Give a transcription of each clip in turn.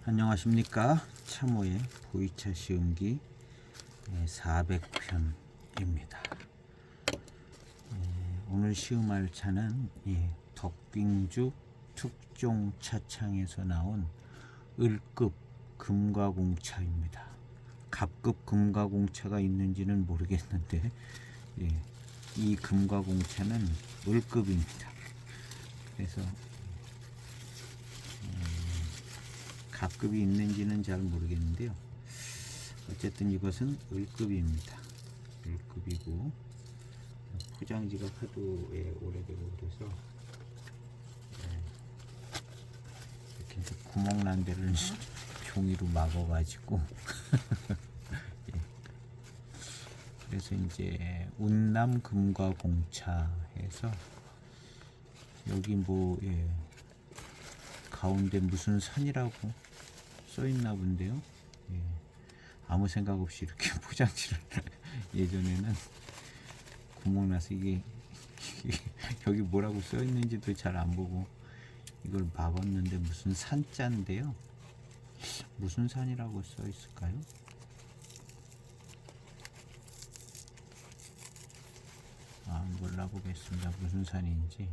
안녕하십니까. 참호의 보이차 시음기 400편입니다. 오늘 시음할 차는 덕빙주 특종 차창에서 나온 을급 금가공차입니다. 갑급 금가공차가 있는지는 모르겠는데 이 금가공차는 을급입니다. 그래서 갑급이 있는지는 잘 모르겠는데요. 어쨌든 이것은 을급입니다. 을급이고 포장지가 하도 오래되고 그래서 이렇게 이제 구멍 난 데를 종이로 막아가지고 그래서 이제 운남 금가공차 해서 여기 가운데 무슨 산이라고 써있나 본데요. 아무 생각 없이 이렇게 포장지를 예전에는 구멍 나서 이게 여기 뭐라고 써있는지도 잘 안 보고 이걸 막았는데 무슨 산자인데요. 무슨 산이라고 써있을까요? 몰라보겠습니다. 무슨 산인지.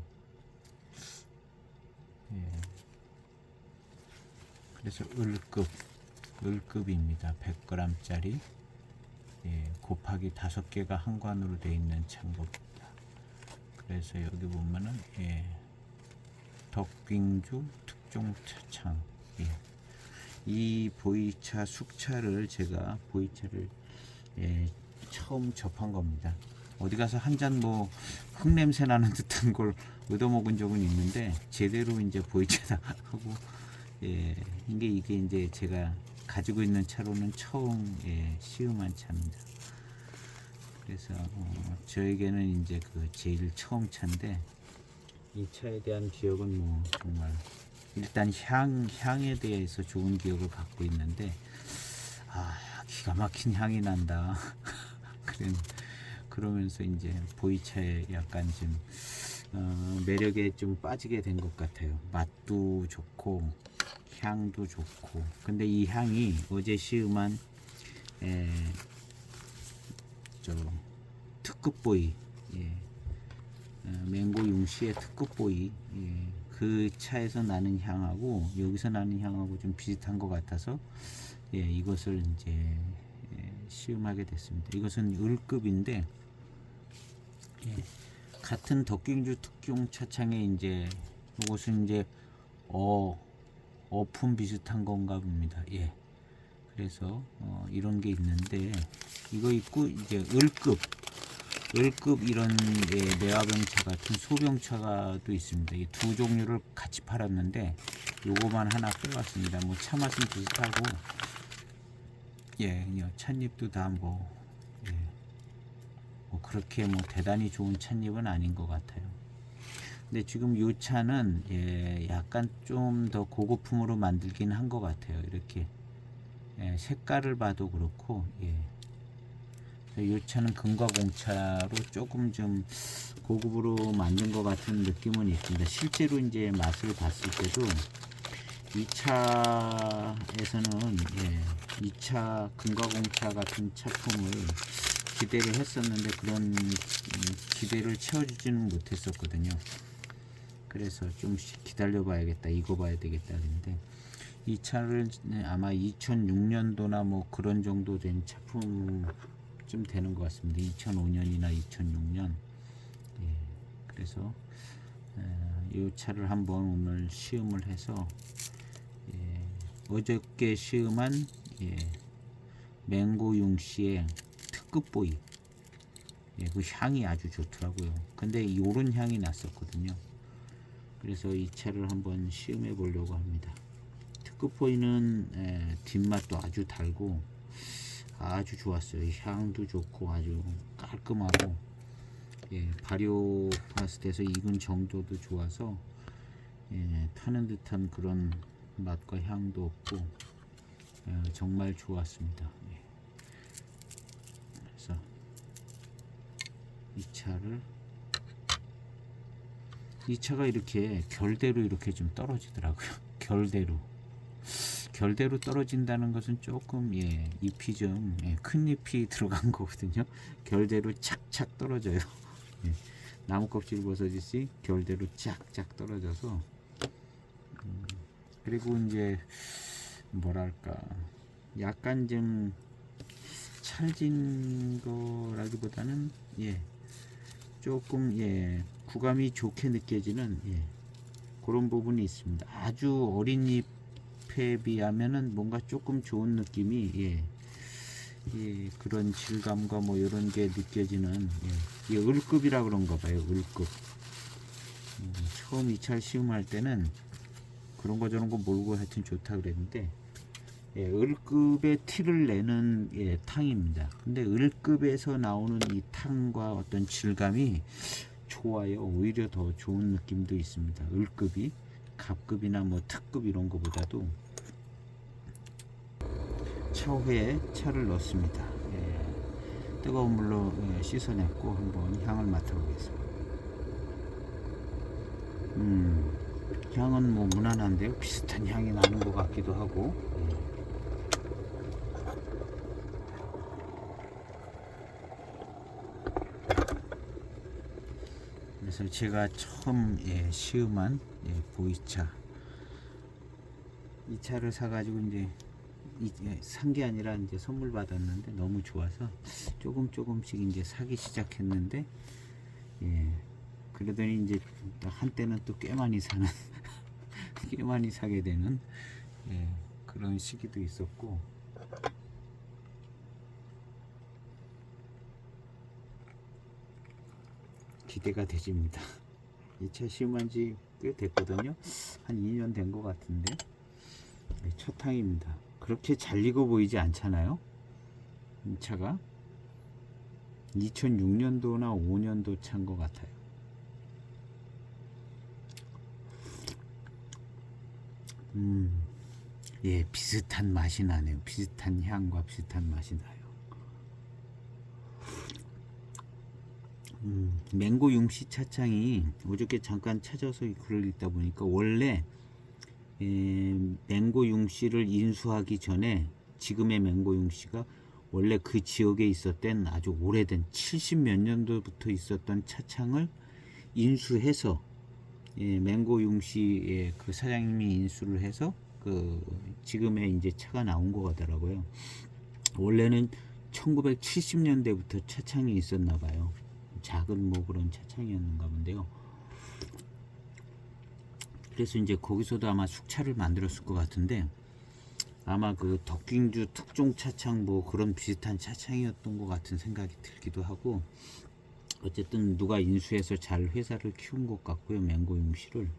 그래서 을급입니다. 100g짜리 곱하기 5개가 한 관으로 되어 있는 창고입니다. 그래서 여기 보면은 덕빙주 특종 차창. 이 보이차 숙차를 제가 처음 접한 겁니다. 어디 가서 한 잔 흙냄새 나는 듯한 걸 얻어먹은 적은 있는데 제대로 이제 보이차다 하고 이게 이제 제가 가지고 있는 차로는 처음 시음한 차입니다. 그래서 저에게는 이제 제일 처음 차인데 이 차에 대한 기억은 정말 일단 향에 대해서 좋은 기억을 갖고 있는데 기가 막힌 향이 난다. 그러면서 이제 보이차에 약간 좀 매력에 좀 빠지게 된 것 같아요. 맛도 좋고 향도 좋고. 근데 이 향이 어제 시음한 특급 보이 맹고 융시의 특급 보이 그 차에서 나는 향하고 여기서 나는 향하고 좀 비슷한 것 같아서 이것을 이제 시음하게 됐습니다. 이것은 을급인데 같은 덕빙주 특종 차창에 이제 이것은 이제 어품 비슷한 건가 봅니다. 그래서 이런 게 있는데 이거 있고 이제 을급 이런 내화병차 같은 소병차가 또 있습니다. 이 두 종류를 같이 팔았는데 요거만 하나 빼왔습니다. 차 맛은 비슷하고 찻잎도 다 그렇게 대단히 좋은 찻잎은 아닌 것 같아요. 근데 지금 이 차는 약간 좀 더 고급품으로 만들긴 한 것 같아요. 이렇게 색깔을 봐도 그렇고 이 차는 금가공차로 조금 좀 고급으로 만든 것 같은 느낌은 있습니다. 실제로 이제 맛을 봤을 때도 이 차에서는 이 차 금가공차 같은 차품을 기대를 했었는데 그런 기대를 채워주지는 못했었거든요. 그래서 좀 기다려 봐야겠다, 익어봐야 되겠다 했는데 이 차를 아마 2006년도나 그런 정도 된 차품 좀 되는 것 같습니다. 2005년이나 2006년. 그래서 이 차를 한번 오늘 시음을 해서 어저께 시음한 맹고융씨의 특급 보이 그 향이 아주 좋더라고요. 근데 요런 향이 났었거든요. 그래서 이 차를 한번 시음해 보려고 합니다. 특급 보이는 뒷맛도 아주 달고 아주 좋았어요. 향도 좋고 아주 깔끔하고 발효 파스트에서 익은 정도도 좋아서 타는 듯한 그런 맛과 향도 없고 정말 좋았습니다. 그래서 이 차가 이렇게 결대로 이렇게 좀 떨어지더라고요. 결대로 떨어진다는 것은 조금 잎이 좀 큰 잎이 들어간 거거든요. 결대로 착착 떨어져요. 나무 껍질 벗어지듯이 결대로 쫙쫙 떨어져서 그리고 이제 뭐랄까 약간 좀 찰진 거라기보다는 조금 구감이 좋게 느껴지는 그런 부분이 있습니다. 아주 어린 잎에 비하면은 뭔가 조금 좋은 느낌이 그런 질감과 뭐 이런 게 느껴지는 을급이라 그런가 봐요. 을급. 처음 2차 시음할 때는 그런 거 저런 거 몰고 하여튼 좋다 그랬는데 을급의 티를 내는 탕입니다. 근데 을급에서 나오는 이 탕과 어떤 질감이 좋아요. 오히려 더 좋은 느낌도 있습니다. 을급이 갑급이나 뭐 특급 이런 거보다도. 차후에 차를 넣습니다. 뜨거운 물로 씻어냈고 한번 향을 맡아보겠습니다. 향은 뭐 무난한데요. 비슷한 향이 나는 것 같기도 하고. 그래서 제가 처음 시음한 보이차 이 차를 사가지고 이제 산 게 아니라 이제 선물 받았는데 너무 좋아서 조금씩 이제 사기 시작했는데 그러더니 이제 한때는 또 꽤 많이 사는 꽤 많이 사게 되는 그런 시기도 있었고. 기대가 되집니다. 이 차 시음한 지 꽤 됐거든요. 한 2년 된 것 같은데 첫 탕입니다. 그렇게 잘 익어 보이지 않잖아요. 이 차가 2006년도나 5년도 차인 것 같아요. 비슷한 맛이 나네요. 비슷한 향과 비슷한 맛이 나요. 맹고 융씨 차창이 어저께 잠깐 찾아서 글을 읽다 보니까 원래 맹고 융씨를 인수하기 전에 지금의 맹고 융씨가 원래 그 지역에 있었던 아주 오래된 70 몇 년도부터 있었던 차창을 인수해서 맹고 융씨 그 사장님이 인수를 해서 그 지금의 이제 차가 나온 거 같더라고요. 원래는 1970년대부터 차창이 있었나 봐요. 작은 뭐 그런 차창이었는가 본데요. 그래서 이제 거기서도 아마 숙차를 만들었을 것 같은데 아마 그 덕균주 특종 차창 뭐 그런 비슷한 차창이었던 것 같은 생각이 들기도 하고, 어쨌든 누가 인수해서 잘 회사를 키운 것 같고요. 맹고융씨를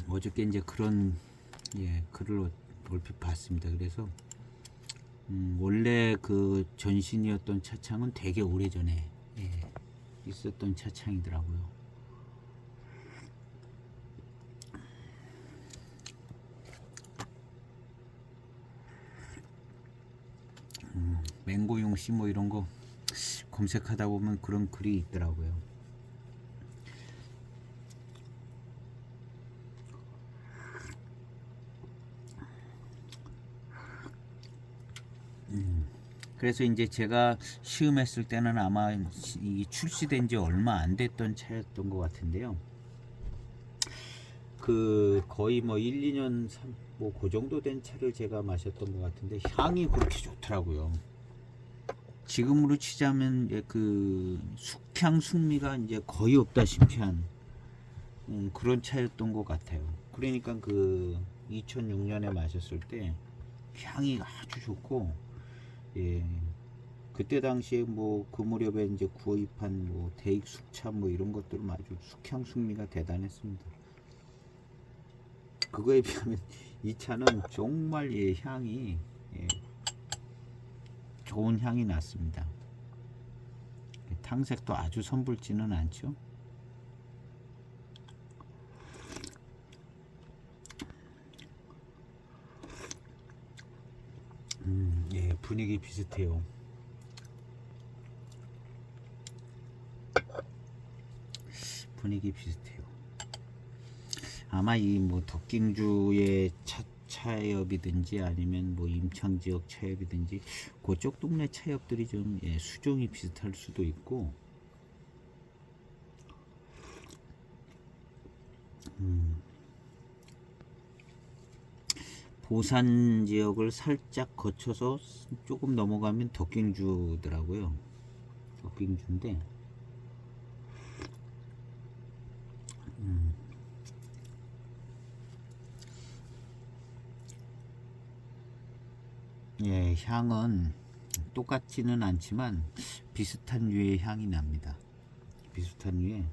어저께 이제 그런 글을 얼핏 봤습니다. 그래서 원래 그 전신이었던 차창은 되게 오래전에 있었던 차창이더라고요. 맹고용씨 뭐 이런 거 검색하다 보면 그런 글이 있더라고요. 그래서 이제 제가 시음했을 때는 아마 이 출시된 지 얼마 안 됐던 차였던 것 같은데요. 그 거의 뭐 1, 2년 뭐 그 정도 된 차를 제가 마셨던 것 같은데 향이 그렇게 좋더라고요. 지금으로 치자면 이제 그 숙향 숙미가 이제 거의 없다시피 한 그런 차였던 것 같아요. 그러니까 그 2006년에 마셨을 때 향이 아주 좋고, 그때 당시에 뭐 그 무렵에 이제 구입한 뭐 대익 숙차 뭐 이런 것들은 아주 숙향 숙미가 대단했습니다. 그거에 비하면 이 차는 정말 향이 좋은 향이 났습니다. 탕색도 아주 선불지는 않죠. 분위기 비슷해요. 분위기 비슷해요. 아마 이 뭐 덕గిం주의 차협이든지 아니면 뭐 임창 지역 차협이든지 그쪽 동네 차협들이 좀 수종이 비슷할 수도 있고, 보산 지역을 살짝 거쳐서 조금 넘어가면 덕గిం주더라고요. 덕గిం주인데, 예, 향은 똑같지는 않지만 비슷한 류의 향이 납니다. 비슷한 류의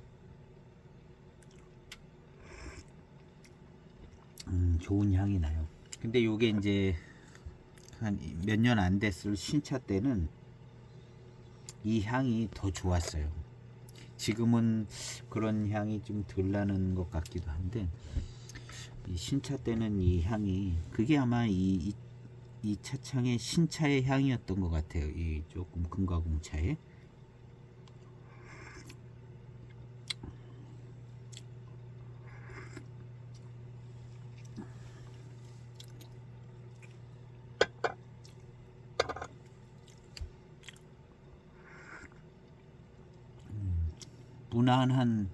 좋은 향이 나요. 근데 요게 이제 한 몇 년 안 됐을 신차 때는 이 향이 더 좋았어요. 지금은 그런 향이 좀 덜 나는 것 같기도 한데, 이 신차 때는 이 향이, 그게 아마 이 차창의 신차의 향이었던 것 같아요. 이 조금 금가공차에. 무난한,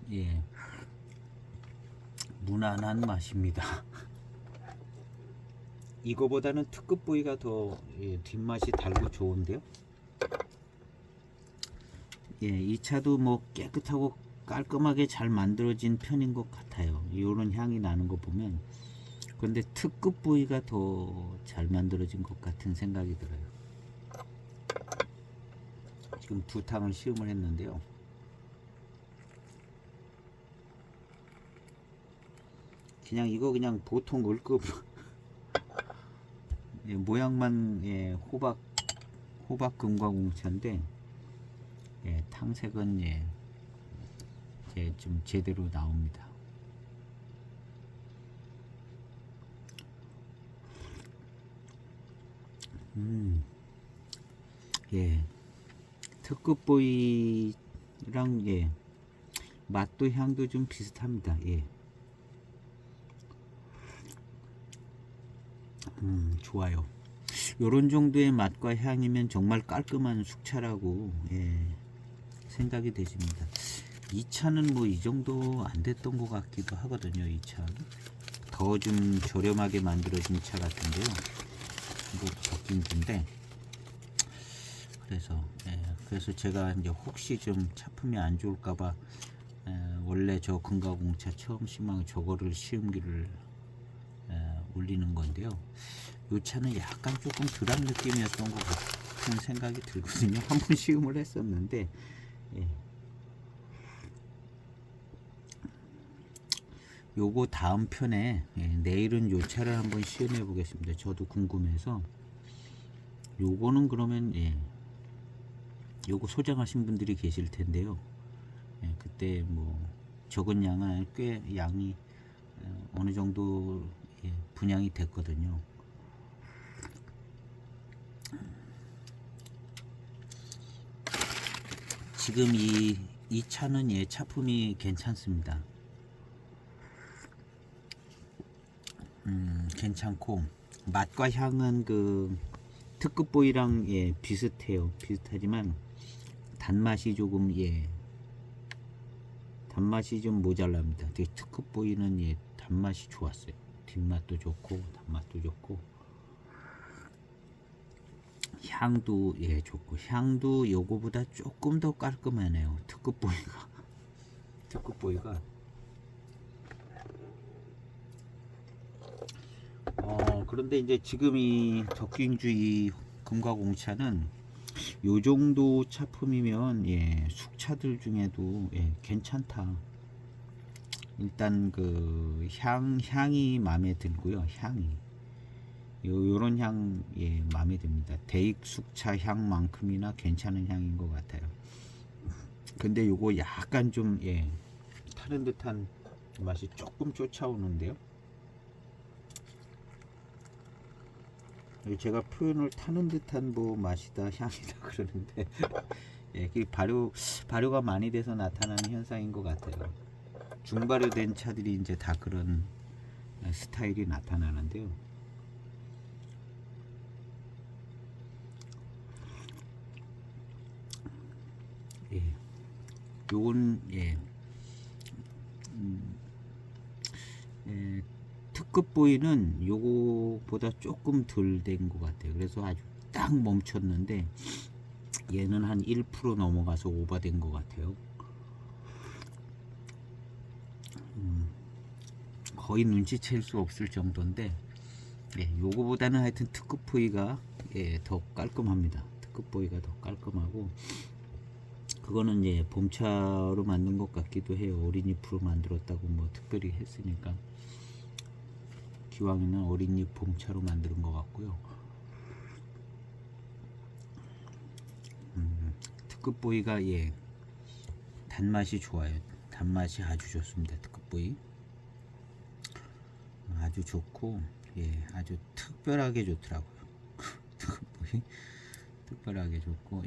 무난한 맛입니다. 이거보다는 특급 부위가 더 뒷맛이 달고 좋은데요. 이 차도 뭐 깨끗하고 깔끔하게 잘 만들어진 편인 것 같아요. 이런 향이 나는 거 보면. 그런데 특급 부위가 더 잘 만들어진 것 같은 생각이 들어요. 지금 2탕을 시음을 했는데요. 그냥 보통 을급 모양만 호박 금과공차인데, 탕색은 좀 제대로 나옵니다. 특급 보이랑 맛도 향도 좀 비슷합니다. 좋아요. 요런 정도의 맛과 향이면 정말 깔끔한 숙차라고 생각이 되십니다. 이 차는 뭐 이 정도 안 됐던 것 같기도 하거든요. 이 차 더 좀 저렴하게 만들어진 차 같은데요. 이거 덕긴주인데, 그래서 제가 이제 혹시 좀 차품이 안 좋을까봐 원래 저 금가공차 처음 심으면 저거를 시음기를 올리는 건데요. 이 차는 약간 조금 덜한 느낌이었던 것 같은 생각이 들거든요. 한번 시음을 했었는데, 요거 다음 편에 내일은 요 차를 한번 시음해 보겠습니다. 저도 궁금해서. 요거는 그러면 요거 소장하신 분들이 계실 텐데요. 그때 뭐 적은 양은 꽤 양이 어느 정도 분양이 됐거든요. 지금 이 차는 차품이 괜찮습니다. 괜찮고, 맛과 향은 그 특급 보이랑 비슷해요. 비슷하지만 단맛이 조금 단맛이 좀 모자랍니다. 되게 특급 보이는 단맛이 좋았어요. 뒷맛도 좋고 단맛도 좋고, 향도 좋고, 향도 요거보다 조금 더 깔끔하네요. 특급 보이가 그런데 이제 지금 이 덕긴주 이 금과공차는 요 정도 차품이면 숙차들 중에도 괜찮다. 일단 그 향이 마음에 들고요. 향이 요런 향 마음에 듭니다. 대익 숙차 향만큼이나 괜찮은 향인 것 같아요. 근데 요거 약간 좀 타는 듯한 맛이 조금 쫓아오는데요. 제가 표현을 타는 듯한 뭐 맛이다 향이다 그러는데 그 발효가 많이 돼서 나타나는 현상인 것 같아요. 중발효된 차들이 이제 다 그런 스타일이 나타나는데요. 예, 요건 특급 보이는 요거보다 조금 덜 된 것 같아요. 그래서 아주 딱 멈췄는데 얘는 한 1% 넘어가서 오버된 것 같아요. 거의 눈치챌 수 없을 정도인데 요거보다는 하여튼 특급 보이가 더 깔끔합니다. 특급 보이가 더 깔끔하고, 그거는 봄차로 만든 것 같기도 해요. 어린잎으로 만들었다고 뭐 특별히 했으니까 기왕이면 어린잎 봄차로 만드는 것 같고요. 특급 보이가 단맛이 좋아요. 단맛이 아주 좋습니다. 특급 보이 아주 좋고 아주 특별하게 좋더라고요. 특급 보이 특별하게 좋고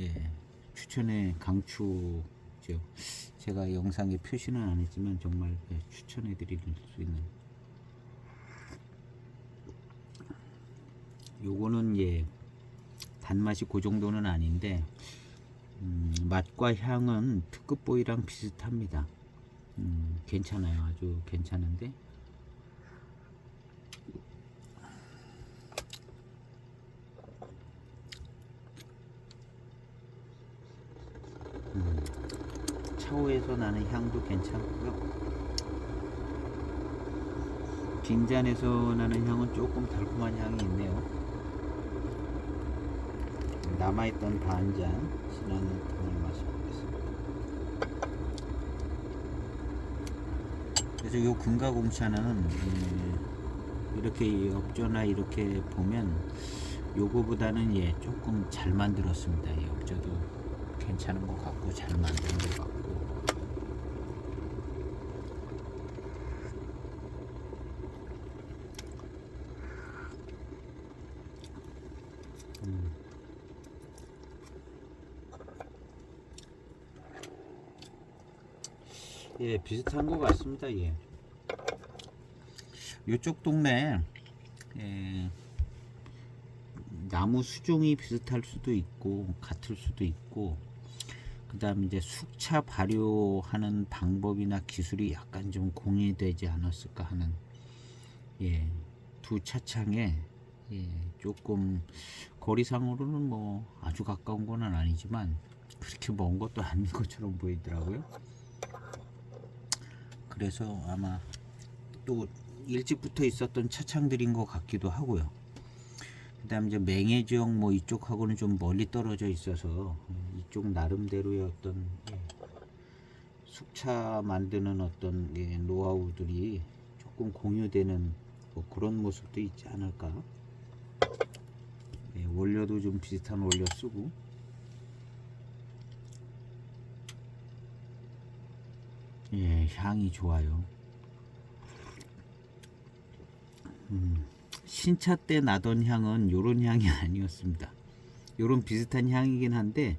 추천의 강추죠. 제가 영상에 표시는 안 했지만 정말 추천해 드릴 수 있는, 요거는 단맛이 그 정도는 아닌데 맛과 향은 특급 보이랑 비슷합니다. 괜찮아요. 아주 괜찮은데 차오에서 나는 향도 괜찮고요. 빈잔에서 나는 향은 조금 달콤한 향이 있네요. 남아있던 반잔 진한통을 마셔보겠습니다. 그래서 요 금가공차는 이렇게 엽조나 이렇게 보면 요거보다는 조금 잘 만들었습니다. 이 엽조도 괜찮은 것 같고 잘 만든 것 같고, 비슷한 것 같습니다. 요쪽 동네 나무 수종이 비슷할 수도 있고 같을 수도 있고, 그 다음 이제 숙차 발효하는 방법이나 기술이 약간 좀 공유되지 않았을까 하는 두 차창에 조금 거리상으로는 뭐 아주 가까운 건 아니지만 그렇게 먼 것도 아닌 것처럼 보이더라고요. 그래서 아마 또 일찍부터 있었던 차창들인 것 같기도 하고요. 그 다음 이제 맹해 지역 뭐 이쪽하고는 좀 멀리 떨어져 있어서 이쪽 나름대로의 어떤 숙차 만드는 어떤 노하우들이 조금 공유되는 뭐 그런 모습도 있지 않을까. 원료도 좀 비슷한 원료 쓰고, 향이 좋아요. 신차 때 나던 향은 요런 향이 아니었습니다. 요런 비슷한 향이긴 한데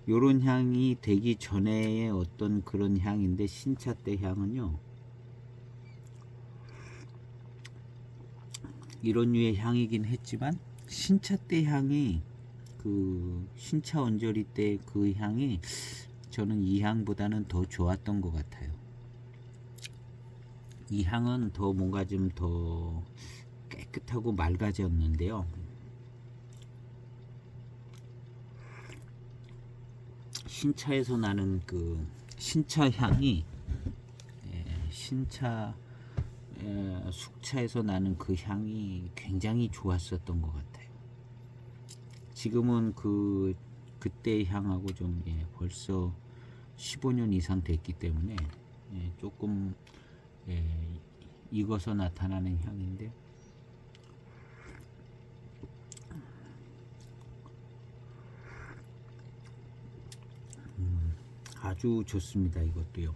요런 향이 되기 전에의 어떤 그런 향인데, 신차 때 향은요 이런 류의 향이긴 했지만 신차 때 향이 그 신차 언저리 때 그 향이 저는 이 향보다는 더 좋았던 것 같아요. 이 향은 더 뭔가 좀 더 깨끗하고 맑아졌는데요. 신차에서 나는 그 신차 향이 신차 숙차에서 나는 그 향이 굉장히 좋았었던 것 같아요. 지금은 그때의 향하고 좀 벌써 15년 이상 됐기 때문에 조금 익어서 나타나는 향인데, 아주 좋습니다. 이것도요.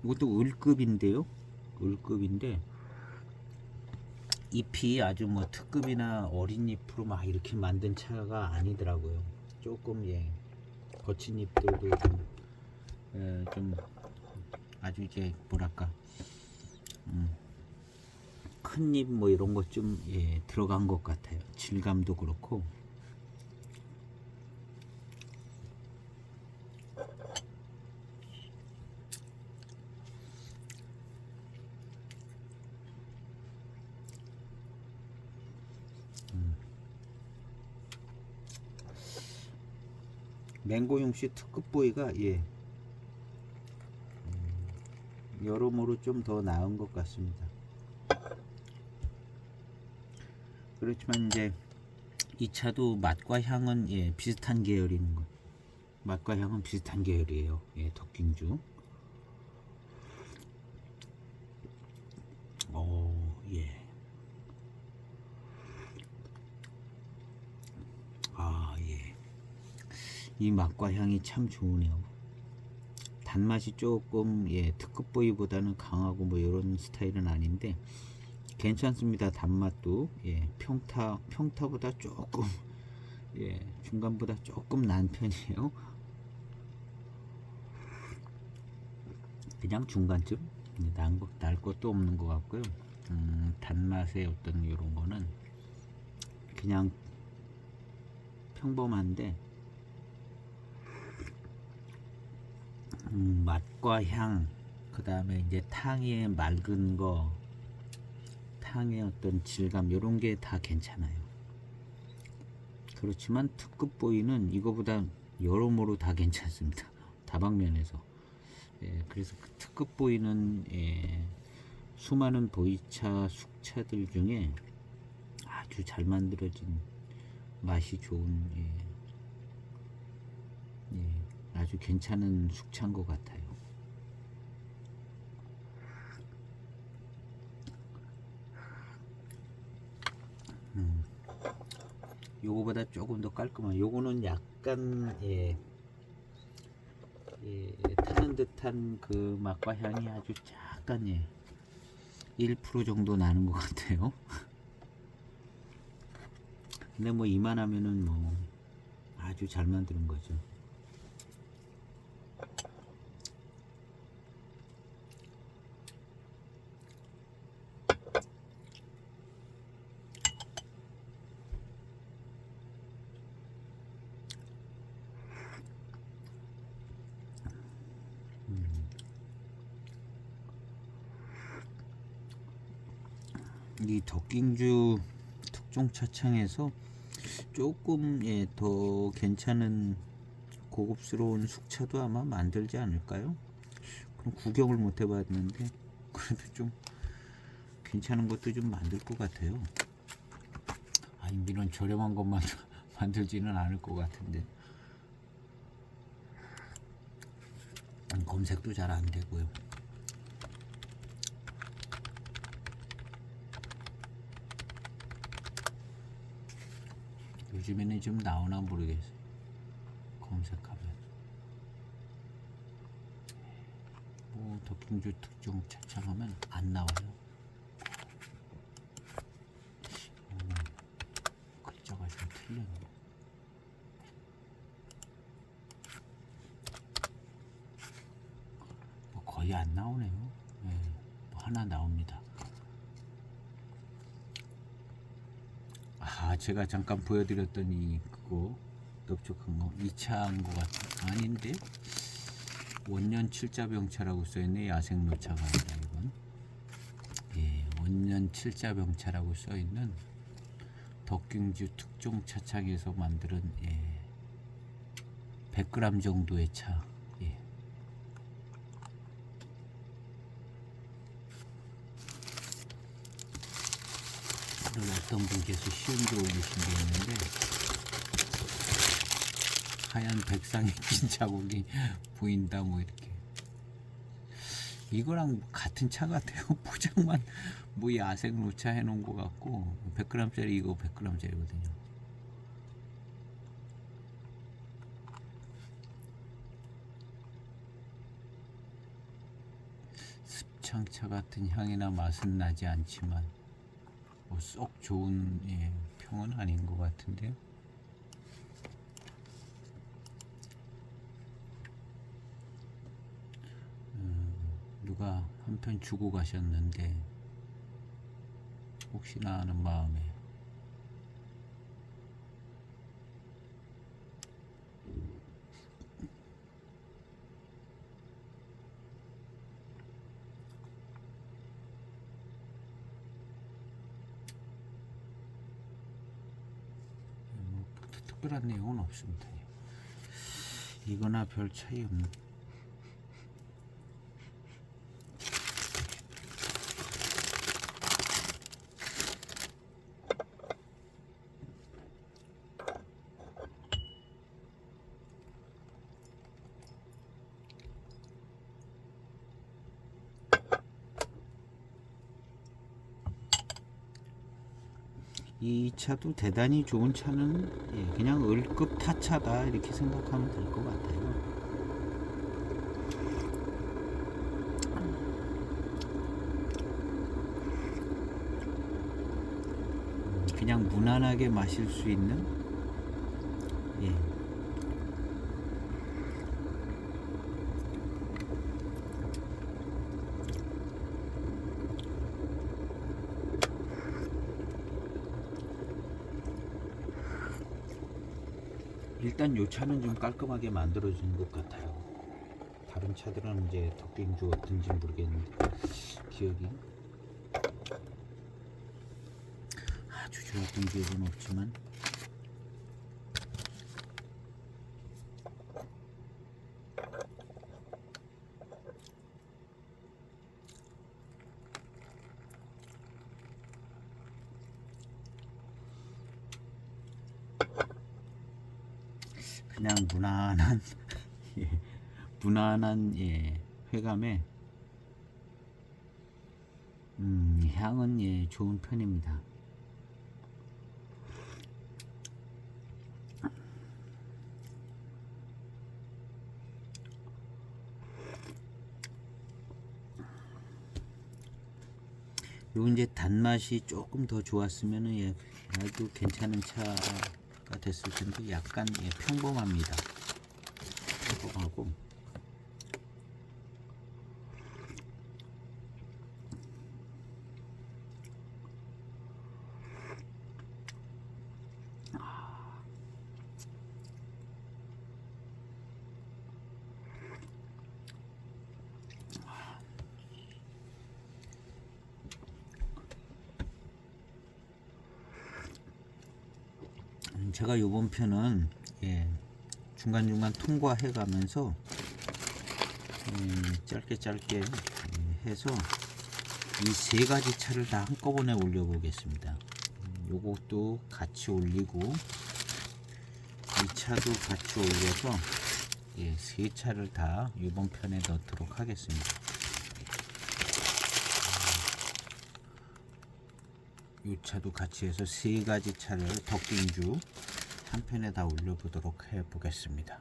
이것도 을급인데요. 을급인데 잎이 아주 뭐 특급이나 어린 잎으로 막 이렇게 만든 차가 아니더라고요. 조금 거친 잎들도 좀 아주 뭐랄까 찻잎 뭐 이런 것 좀 들어간 것 같아요. 질감도 그렇고. 맹고용씨 특급 보이가 여러모로 좀 더 나은 것 같습니다. 그렇지만 이제 이 차도 맛과 향은 비슷한 계열인 것. 맛과 향은 비슷한 계열이에요. 덕킹주. 예. 예. 이 맛과 향이 참 좋으네요. 단맛이 조금 특급 보이보다는 강하고 뭐 이런 스타일은 아닌데 괜찮습니다. 단맛도 평타보다 조금 중간보다 조금 난 편이에요. 그냥 중간쯤 날 것도 없는 것 같고요. 단맛의 어떤 이런 거는 그냥 평범한데 맛과 향, 그 다음에 이제 탕의 맑은 거, 탕의 어떤 질감 이런 게 다 괜찮아요. 그렇지만 특급 보이는 이거보다 여러모로 다 괜찮습니다. 다방면에서. 그래서 그 특급 보이는 수많은 보이차 숙차들 중에 아주 잘 만들어진 맛이 좋은 아주 괜찮은 숙차인 것 같아요. 요거보다 조금 더 깔끔한, 요거는 약간 타는 듯한 그 맛과 향이 아주 약간 1% 정도 나는 것 같아요. 근데 뭐 이만하면은 뭐 아주 잘 만드는 거죠. 이 덕킹주 특종 차창에서 조금 더 괜찮은 고급스러운 숙차도 아마 만들지 않을까요? 그럼 구경을 못 해봤는데 그래도 좀 괜찮은 것도 좀 만들 것 같아요. 아니 이런 저렴한 것만 만들지는 않을 것 같은데 검색도 잘 안 되고요. 요즘에는 좀 나오나 모르겠어요. 검색하면 뭐 덕킹주 특종 차창하면 안 나와요. 글자가 좀 틀려요. 뭐 거의 안 나오네요. 뭐 하나 나옵니다. 제가 잠깐 보여드렸던 그거 넓적한 거 2차인 것 같은 아닌데 원년 7자병차라고 써있네. 야생노차가 아니라 이건 원년 7자병차라고 써있는 덕킹주 특종 차창에서 만드는 100g 정도의 차. 어떤 분께서 시음도 올리신 게 있는데 하얀 백상에 낀 자국이 보인다 뭐 이렇게. 이거랑 같은 차 같아요. 포장만 뭐 야생 노차 해놓은 것 같고 100g짜리 이거 100g짜리거든요. 습창차 같은 향이나 맛은 나지 않지만 뭐 썩 좋은 평은 아닌 것 같은데요. 누가 한 편 주고 가셨는데 혹시나 하는 마음에. 뭐 특별한 내용은 없습니다. 이거나 별 차이 없는. 이 차도 대단히 좋은 차는 그냥 을급 타차다 이렇게 생각하면 될 것 같아요. 그냥 무난하게 마실 수 있는 일단 요 차는 좀 깔끔하게 만들어진 것 같아요. 다른 차들은 이제 덕빙주 어떤지 모르겠는데 기억이 아주 좋았던 기억은 없지만 그냥 무난한 무난한 회감에 향은 좋은 편입니다. 요 이제 단맛이 조금 더 좋았으면은 아주 괜찮은 차가 됐을 텐데 약간 평범합니다. 평범하고 제가 요번 편은 중간중간 통과해 가면서 짧게 해서 이 세 가지 차를 다 한꺼번에 올려 보겠습니다. 요것도 같이 올리고 이 차도 같이 올려서 세 차를 다 이번 편에 넣도록 하겠습니다. 이 차도 같이 해서 세 가지 차를 덕빙주 한 편에 다 올려보도록 해보겠습니다.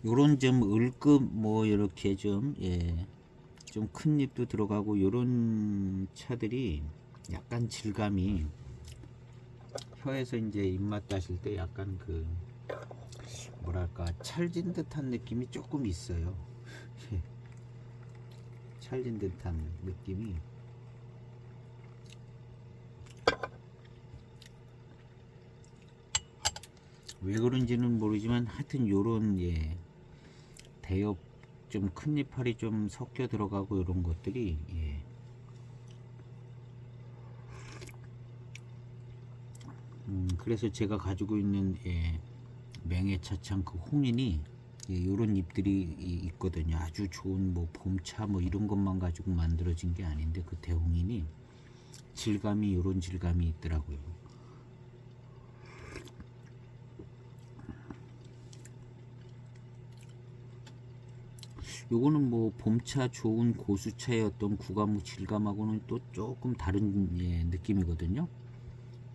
요런 좀 을급 뭐 이렇게 좀 큰 잎도 들어가고 요런 차들이 약간 질감이 혀에서 이제 입맛 다실 때 약간 그 뭐랄까 찰진 듯한 느낌이 조금 있어요. 찰진 듯한 느낌이 왜 그런지는 모르지만 하여튼 요런 대엽 좀 큰 이파리 좀 섞여 들어가고 이런 것들이 그래서 제가 가지고 있는 맹해차창 그 홍인이 요런 잎들이 있거든요. 아주 좋은 뭐 봄차 뭐 이런 것만 가지고 만들어진 게 아닌데 그 대홍인이 질감이 요런 질감이 있더라고요. 요거는 뭐 봄차 좋은 고수차의 어떤 구감 질감하고는 또 조금 다른 느낌이거든요.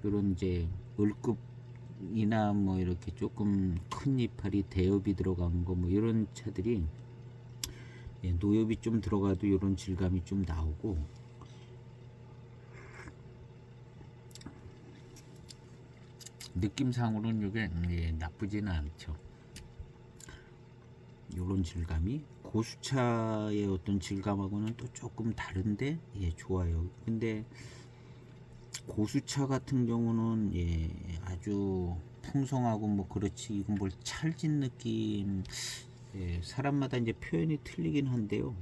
요런 이제 을급이나 뭐 이렇게 조금 큰 이파리 대엽이 들어간 거 뭐 이런 차들이 노엽이 좀 들어가도 이런 질감이 좀 나오고 느낌상으로는 이게 나쁘지는 않죠. 요런 질감이 고수차의 어떤 질감하고는 또 조금 다른데 예, 좋아요. 근데 고수차 같은 경우는 예, 아주 풍성하고 뭐 그렇지, 이건 뭘 찰진 느낌, 예, 사람마다 이제 표현이 틀리긴 한데요.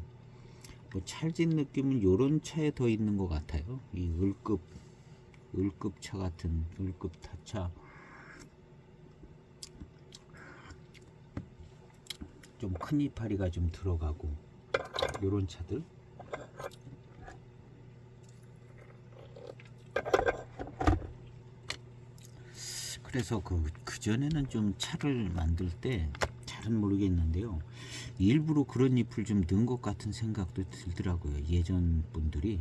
뭐 찰진 느낌은 요런 차에 더 있는 것 같아요. 이 을급 차 같은, 을급 타차, 좀 큰 이파리가 좀 들어가고 요런 차들. 그래서 그 전에는 좀 차를 만들 때 잘은 모르겠는데요, 일부러 그런 잎을 좀 넣은 것 같은 생각도 들더라고요. 예전 분들이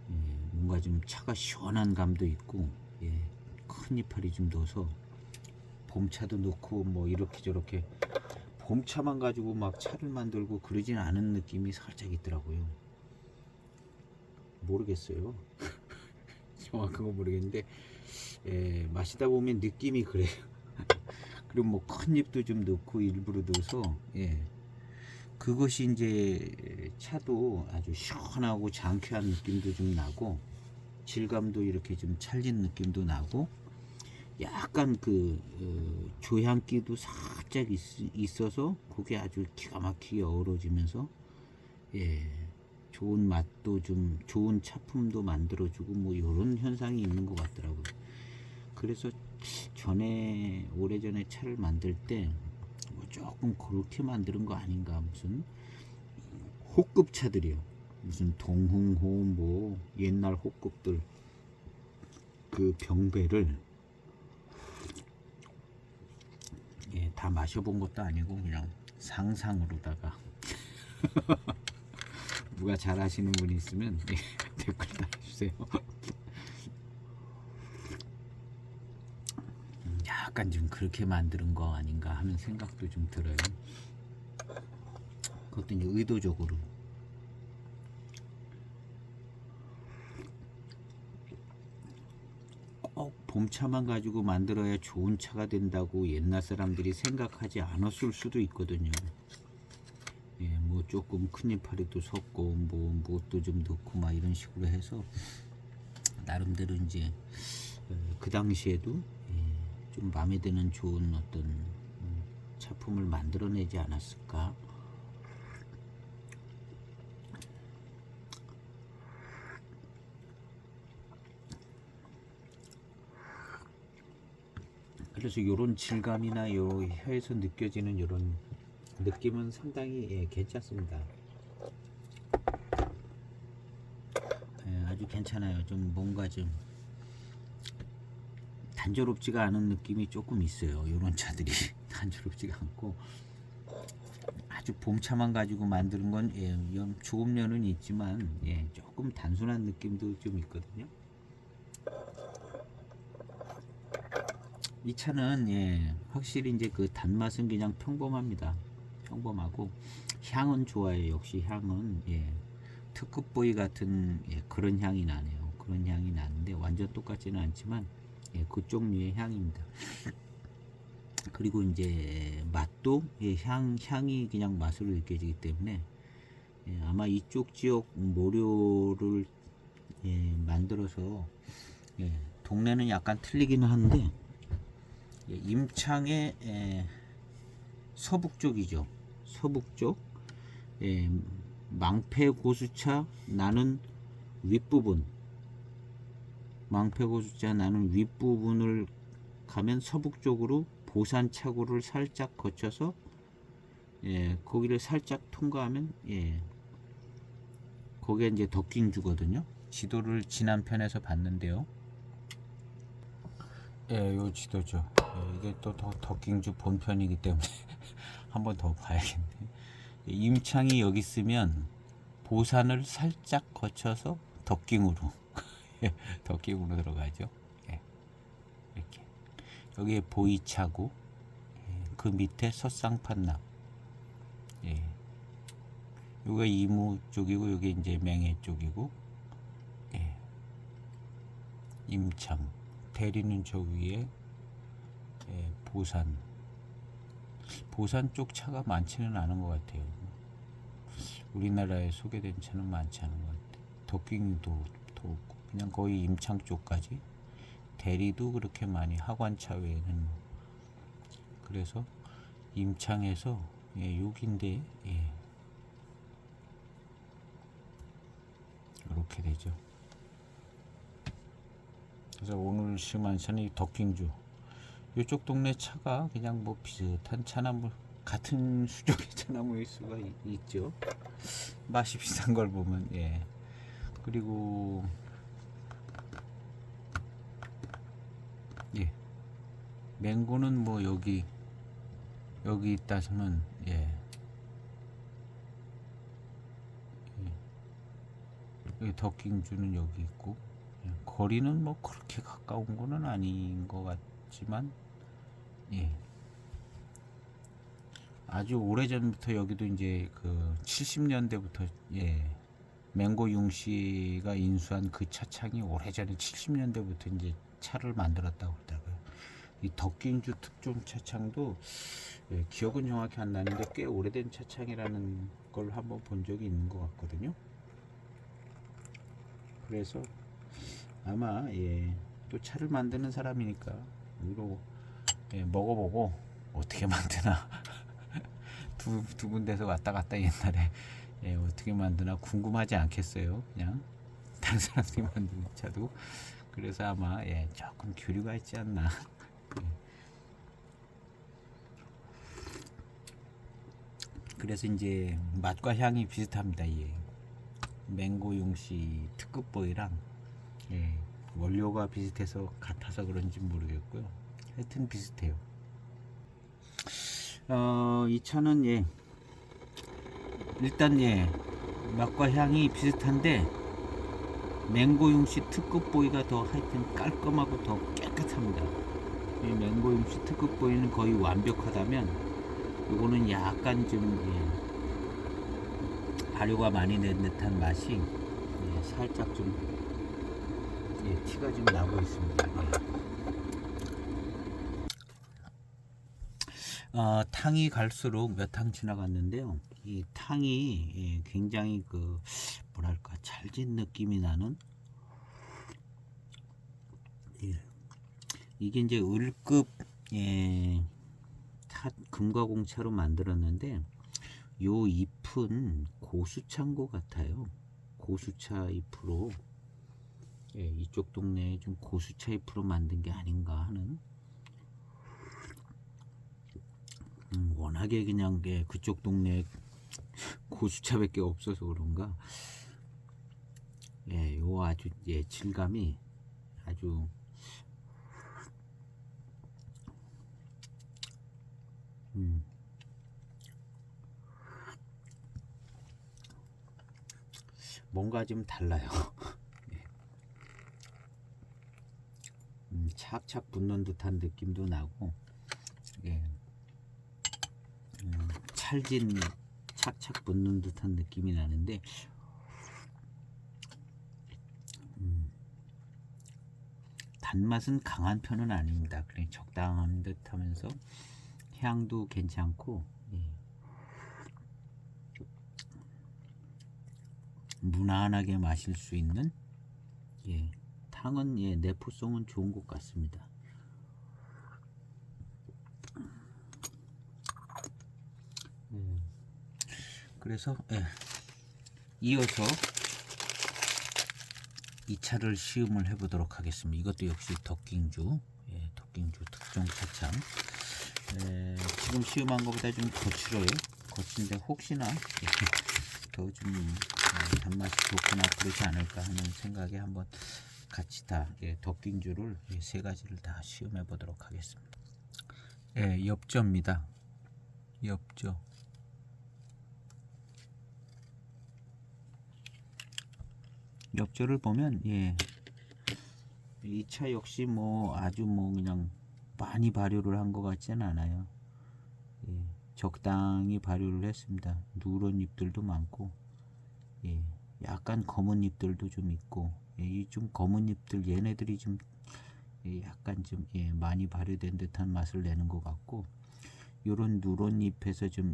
예, 뭔가 좀 차가 시원한 감도 있고, 예, 큰 이파리 좀 넣어서 봄차도 넣고 뭐 이렇게 저렇게 봄차만 가지고 막 차를 만들고 그러진 않은 느낌이 살짝 있더라고요. 모르겠어요. 정확한 건 모르겠는데 예, 마시다 보면 느낌이 그래요. 그리고 뭐 큰 잎도 좀 넣고 일부러 넣어서 예, 그것이 이제 차도 아주 시원하고 장쾌한 느낌도 좀 나고, 질감도 이렇게 좀 찰진 느낌도 나고, 약간 조향기도 살짝 있어서 그게 아주 기가 막히게 어우러지면서 예, 좋은 맛도 좀, 좋은 차품도 만들어주고 뭐 이런 현상이 있는 것 같더라고요. 그래서 전에, 오래전에 차를 만들 때 뭐 조금 그렇게 만드는 거 아닌가, 무슨 호급 차들이요, 무슨 동흥호 뭐 옛날 호급들 그 병배를 예, 다 마셔본 것도 아니고 그냥 상상으로다가 누가 잘 아시는 분이 있으면 예, 댓글 달아주세요. 약간 좀 그렇게 만드는 거 아닌가 하는 생각도 좀 들어요. 그것도 이제 의도적으로. 꼭 봄차만 가지고 만들어야 좋은 차가 된다고 옛날 사람들이 생각하지 않았을 수도 있거든요. 예, 뭐 조금 큰 이파리도 섞고 뭐 무엇도 좀 넣고 막 이런 식으로 해서 나름대로 이제 그 당시에도 예, 좀 마음에 드는 좋은 어떤 차품을 만들어내지 않았을까. 그래서 이런 질감이나 요 혀에서 느껴지는 이런 느낌은 상당히 예, 괜찮습니다. 예, 아주 괜찮아요. 좀 뭔가 좀 단조롭지가 않은 느낌이 조금 있어요. 이런 차들이 단조롭지가 않고, 아주 봄차만 가지고 만드는 건 예, 조음료는 있지만 예, 조금 단순한 느낌도 좀 있거든요. 이 차는 예, 확실히 이제 그 단맛은 그냥 평범합니다. 평범하고 향은 좋아요. 역시 향은 예, 특급 보이 같은 예, 그런 향이 나네요. 그런 향이 나는데 완전 똑같지는 않지만 예, 그 종류의 향입니다. 그리고 이제 맛도 예, 향이 그냥 맛으로 느껴지기 때문에 예, 아마 이쪽 지역 모료를 예, 만들어서 예, 동네는 약간 틀리기는 한데 예, 임창의 서북 쪽이죠. 서북 쪽 예, 망패 고수차 나는 윗부분, 망패 고수차 나는 윗부분을 가면 서북 쪽으로 보산차고를 살짝 거쳐서 예, 거기를 살짝 통과하면 예, 거기에 이제 덕킹주거든요. 지도를 지난 편에서 봤는데요. 예, 요 지도죠. 예, 이게 또 덕킹주 본편이기 때문에 한 번 더 봐야겠네. 임창이 여기 있으면 보산을 살짝 거쳐서 덕킹으로 덕킹으로 들어가죠. 예, 이렇게 여기에 보이차고 예, 그 밑에 서쌍판납. 예, 여기가 이무 쪽이고 여기 이제 맹해 쪽이고 예, 임창 대리는 저 위에 예, 보산. 보산 쪽 차가 많지는 않은 것 같아요. 우리나라에 소개된 차는 많지 않은 것 같아요. 도킹도 없고 그냥 거의 임창 쪽까지. 대리도 그렇게 많이 하관차 외에는 그래서 임창에서 여기인데 이렇게 되죠. 그래서 오늘 시음한 차는 이 덕킹주. 이쪽 동네 차가 그냥 뭐 비슷한 차나무 같은 수족의 차나무일 수가 있죠. 맛이 비싼 걸 보면 그리고 맹고는 뭐 여기 있다시면 여기 덕킹주는 여기 있고 거리는 뭐 그렇게 가까운 거는 아닌 것 같지만 아주 오래전부터 여기도 이제 그 70년대부터 맹고 융씨가 인수한 그 차창이 오래전에 70년대부터 이제 차를 만들었다고 그러더라고요. 이 덕킹주 특종 차창도 기억은 정확히 안 나는데 꽤 오래된 차창이라는 걸 한번 본 적이 있는 것 같거든요. 그래서 아마 또 차를 만드는 사람이니까 이거 먹어보고 어떻게 만드나 두 군데서 왔다 갔다 옛날에 어떻게 만드나 궁금하지 않겠어요. 그냥 다른 사람들이 만드는 차도. 그래서 아마 조금 교류가 있지 않나. 그래서 이제 맛과 향이 비슷합니다. 맹고 용씨 특급 보이랑 원료가 비슷해서 같아서 그런지 모르겠고요. 하여튼 비슷해요. 이 차는 일단 맛과 향이 비슷한데 맹고 용씨 특급 보이가 더 하여튼 깔끔하고 더 깨끗합니다. 이 맹고 용씨 특급 보이는 거의 완벽하다면 이거는 약간 좀 발효가 많이 된 듯한 맛이 살짝 좀 티가 좀 나고 있습니다. 탕이 갈수록 몇 탕 지나갔는데요. 이 탕이 굉장히 그 뭐랄까 찰진 느낌이 나는 이게 이제 을급 금가공차로 만들었는데 요 잎은 고수차인 것 같아요. 고수차 잎으로 이쪽 동네에 좀 고수차 잎으로 만든 게 아닌가 하는 워낙에 그냥 그쪽 동네에 고수차밖에 없어서 그런가 요 아주 질감이 아주 뭔가 좀 달라요. 착착 붙는 듯한 느낌도 나고 찰진 착착 붙는 듯한 느낌이 나는데 단맛은 강한 편은 아닙니다. 그냥 적당한 듯 하면서 향도 괜찮고 무난하게 마실 수 있는 탕은 내포성은 좋은 것 같습니다. 그래서 이어서 이 차를 시음을 해보도록 하겠습니다. 이것도 역시 덕킹주 덕킹주 특종 차창. 지금 시음한 것보다 좀 거칠어요. 거친데 혹시나 더 좀 단맛이 좋구나 그러지 않을까 하는 생각에 한번 같이 다 덕킹주를 세 가지를 다 시음해 보도록 하겠습니다. 엽저입니다. 엽저. 엽저를 보면 이 차 역시 뭐 아주 뭐 그냥 많이 발효를 한 것 같지는 않아요. 적당히 발효를 했습니다. 누런 잎들도 많고 약간 검은 잎들도 좀 있고 이 좀 검은 잎들 얘네들이 좀 약간 좀 많이 발효된 듯한 맛을 내는 것 같고 요런 누런 잎에서 좀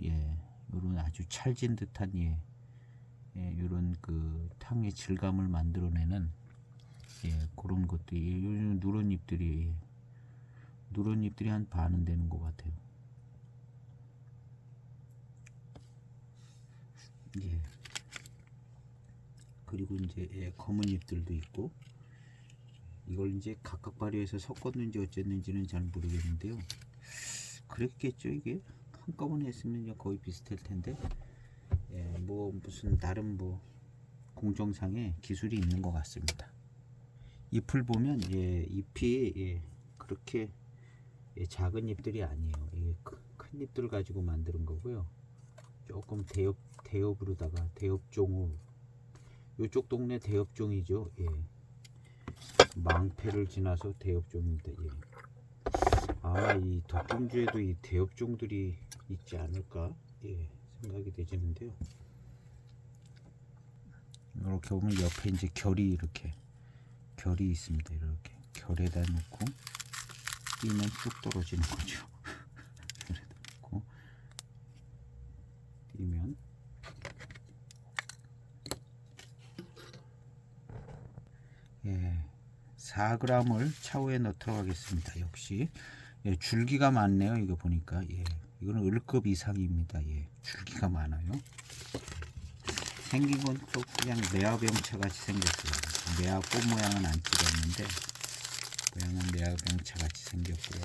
요런 아주 찰진 듯한 요런 그 탕의 질감을 만들어내는 그런 것들이 요즘 누런 잎들이 한 반은 되는 것 같아요. 그리고 이제 검은 잎들도 있고, 이걸 이제 각각 발효해서 섞었는지 어쨌는지는 잘 모르겠는데요. 그랬겠죠. 이게 한꺼번에 했으면 이제 거의 비슷할 텐데, 뭐 무슨 다른 뭐 공정상에 기술이 있는 것 같습니다. 잎을 보면 잎이 그렇게 작은 잎들이 아니에요. 큰 잎들 가지고 만드는 거고요. 조금 대엽으로다가 대엽종으로, 요쪽 동네 대엽종이죠. 망패를 지나서 대엽종입니다. 이 덕경주에도 이 대엽종들이 있지 않을까 생각이 되지는데요. 이렇게 보면 옆에 이제 결이 있습니다. 이렇게 결에다 놓고 끼면 쑥 떨어지는 거죠. 결에다 놓고 끼면 4g을 차후에 넣도록 하겠습니다. 역시 줄기가 많네요. 이거 보니까 이거는 을급 이상입니다. 줄기가 많아요. 생긴 건 또 그냥 매화병차 같이 생겼어요. 매화 꽃 모양은 안 찍었는데 모양은 매화병차 같이 생겼고요.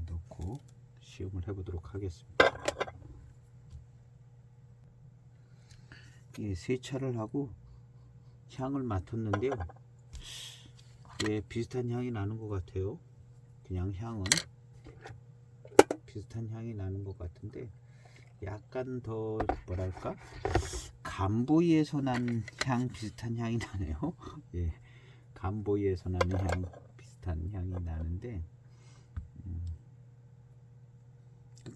넣고 시음을 해보도록 하겠습니다. 세차를 하고 향을 맡았는데요. 비슷한 향이 나는 것 같아요. 그냥 향은 비슷한 향이 나는 것 같은데, 약간 더 뭐랄까, 감보이에서 난 향 비슷한 향이 나네요. 감보이에서 나는 향 비슷한 향이 나는데,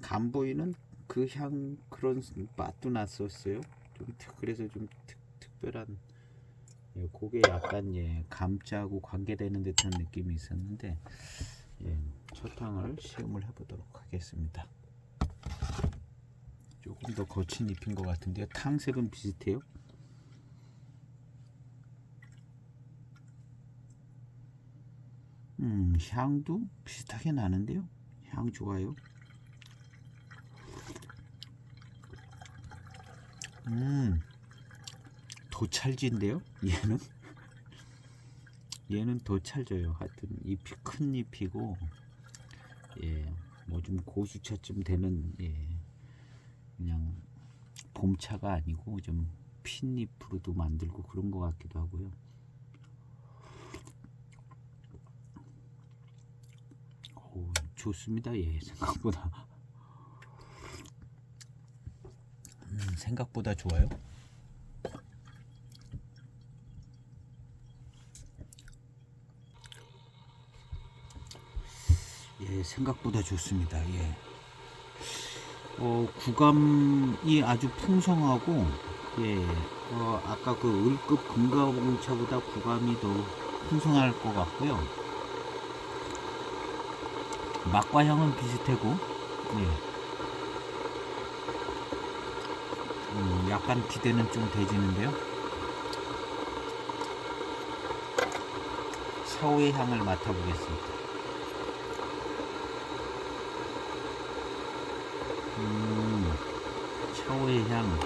감보이는 그 향 그런 맛도 났었어요. 그래서 좀 특별한, 그게 약간 감자하고 관계되는 듯한 느낌이 있었는데, 첫 향을 시음을 해보도록 하겠습니다. 조금 더 거친 잎인 것 같은데요. 탕색은 비슷해요. 향도 비슷하게 나는데요. 향 좋아요. 더 찰진데요. 얘는 더 찰져요. 하여튼 잎이 큰 잎이고, 뭐 좀 고수차쯤 되는 그냥 봄차가 아니고 좀 핀 잎으로도 만들고 그런 것 같기도 하고요. 좋습니다. 생각보다 좋아요. 생각보다 좋습니다. 구감이 아주 풍성하고, 아까 그 을급 금가봉차보다 구감이 더 풍성할 것 같고요. 맛과 향은 비슷하고, 약간 기대는 좀 되지는데요. 샤오의 향을 맡아보겠습니다. 샤오의 향.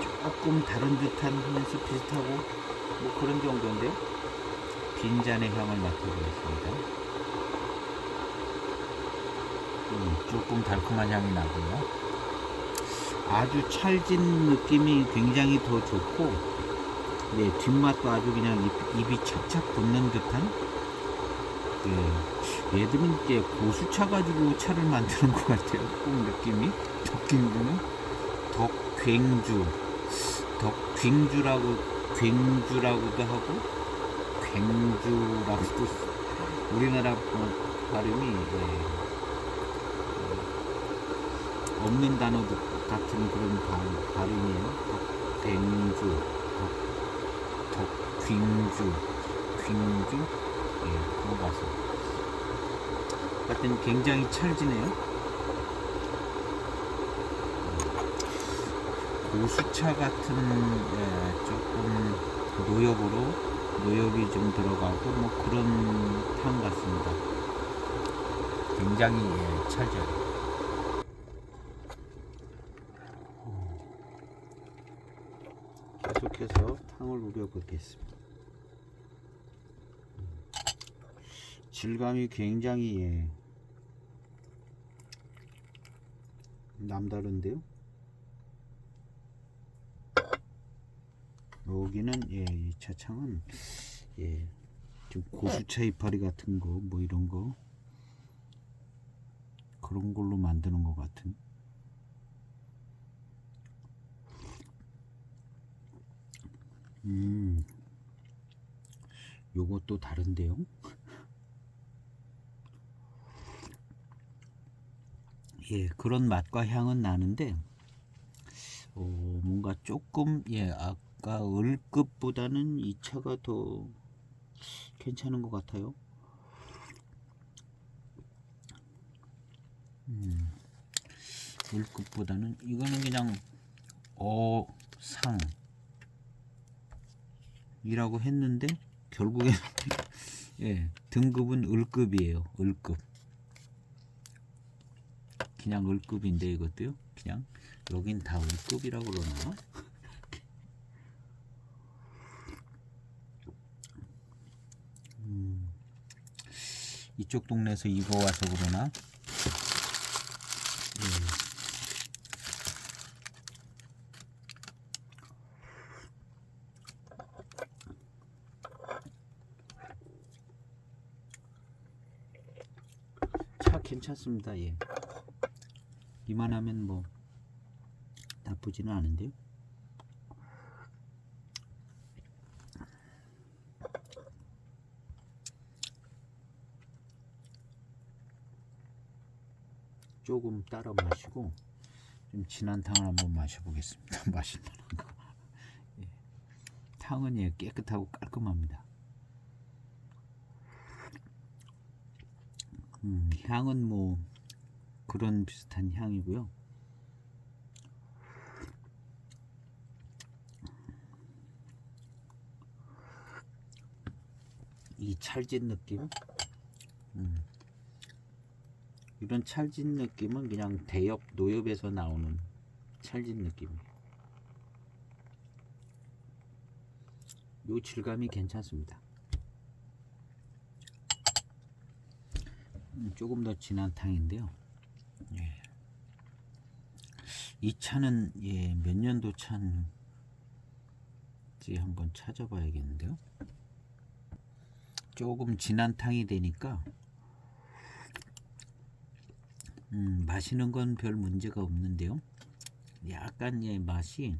조금 다른 듯한 하면서 비슷하고 뭐 그런 정도인데요. 빈잔의 향을 맡아보겠습니다. 조금 달콤한 향이 나고요. 아주 찰진 느낌이 굉장히 더 좋고, 뒷맛도 아주 그냥 입이 착착 붙는 듯한, 얘들은 이제 고수차 가지고 차를 만드는 것 같아요. 꼭 느낌이. 덕경주는 덕괭주라고도 하고 괭주라고도, 우리나라 발음이 없는 단어 같은 그런 발음이에요. 댕주, 덕, 덕, 예, 그런 것 같습니다. 하여튼 굉장히 찰지네요. 고수차 같은 조금 노엽이 좀 들어가고 뭐 그런 향 같습니다. 굉장히 찰져요. 계속해서 탕을 우려보겠습니다. 질감이 굉장히 남다른데요. 여기는 이 차창은 좀 고수차 이파리 같은 거 뭐 이런 거 그런 걸로 만드는 것 같은. 요것도 다른데요. 그런 맛과 향은 나는데 뭔가 조금 아까 을급보다는 이 차가 더 괜찮은 것 같아요. 을급보다는 이거는 그냥 어상이라고 했는데 결국에 등급은 을급이에요. 을급. 그냥 을급인데 이것도요. 그냥 여긴 다 을급이라고 그러나? 이쪽 동네에서 입어와서 그러나? 차 괜찮습니다. 이만하면 뭐 나쁘지는 않은데요. 조금 따라 마시고 좀 진한 탕을 한번 마셔보겠습니다. 맛있는 거. 탕은 깨끗하고 깔끔합니다. 향은 뭐 그런 비슷한 향이고요. 이 찰진 느낌, 이런 찰진 느낌은 그냥 대엽 노엽에서 나오는 찰진 느낌. 요 질감이 괜찮습니다. 조금 더 진한 탕인데요. 이 차는 몇 년도 차인지 한번 찾아봐야겠는데요. 조금 진한 탕이 되니까 마시는 건 별 문제가 없는데요. 약간 맛이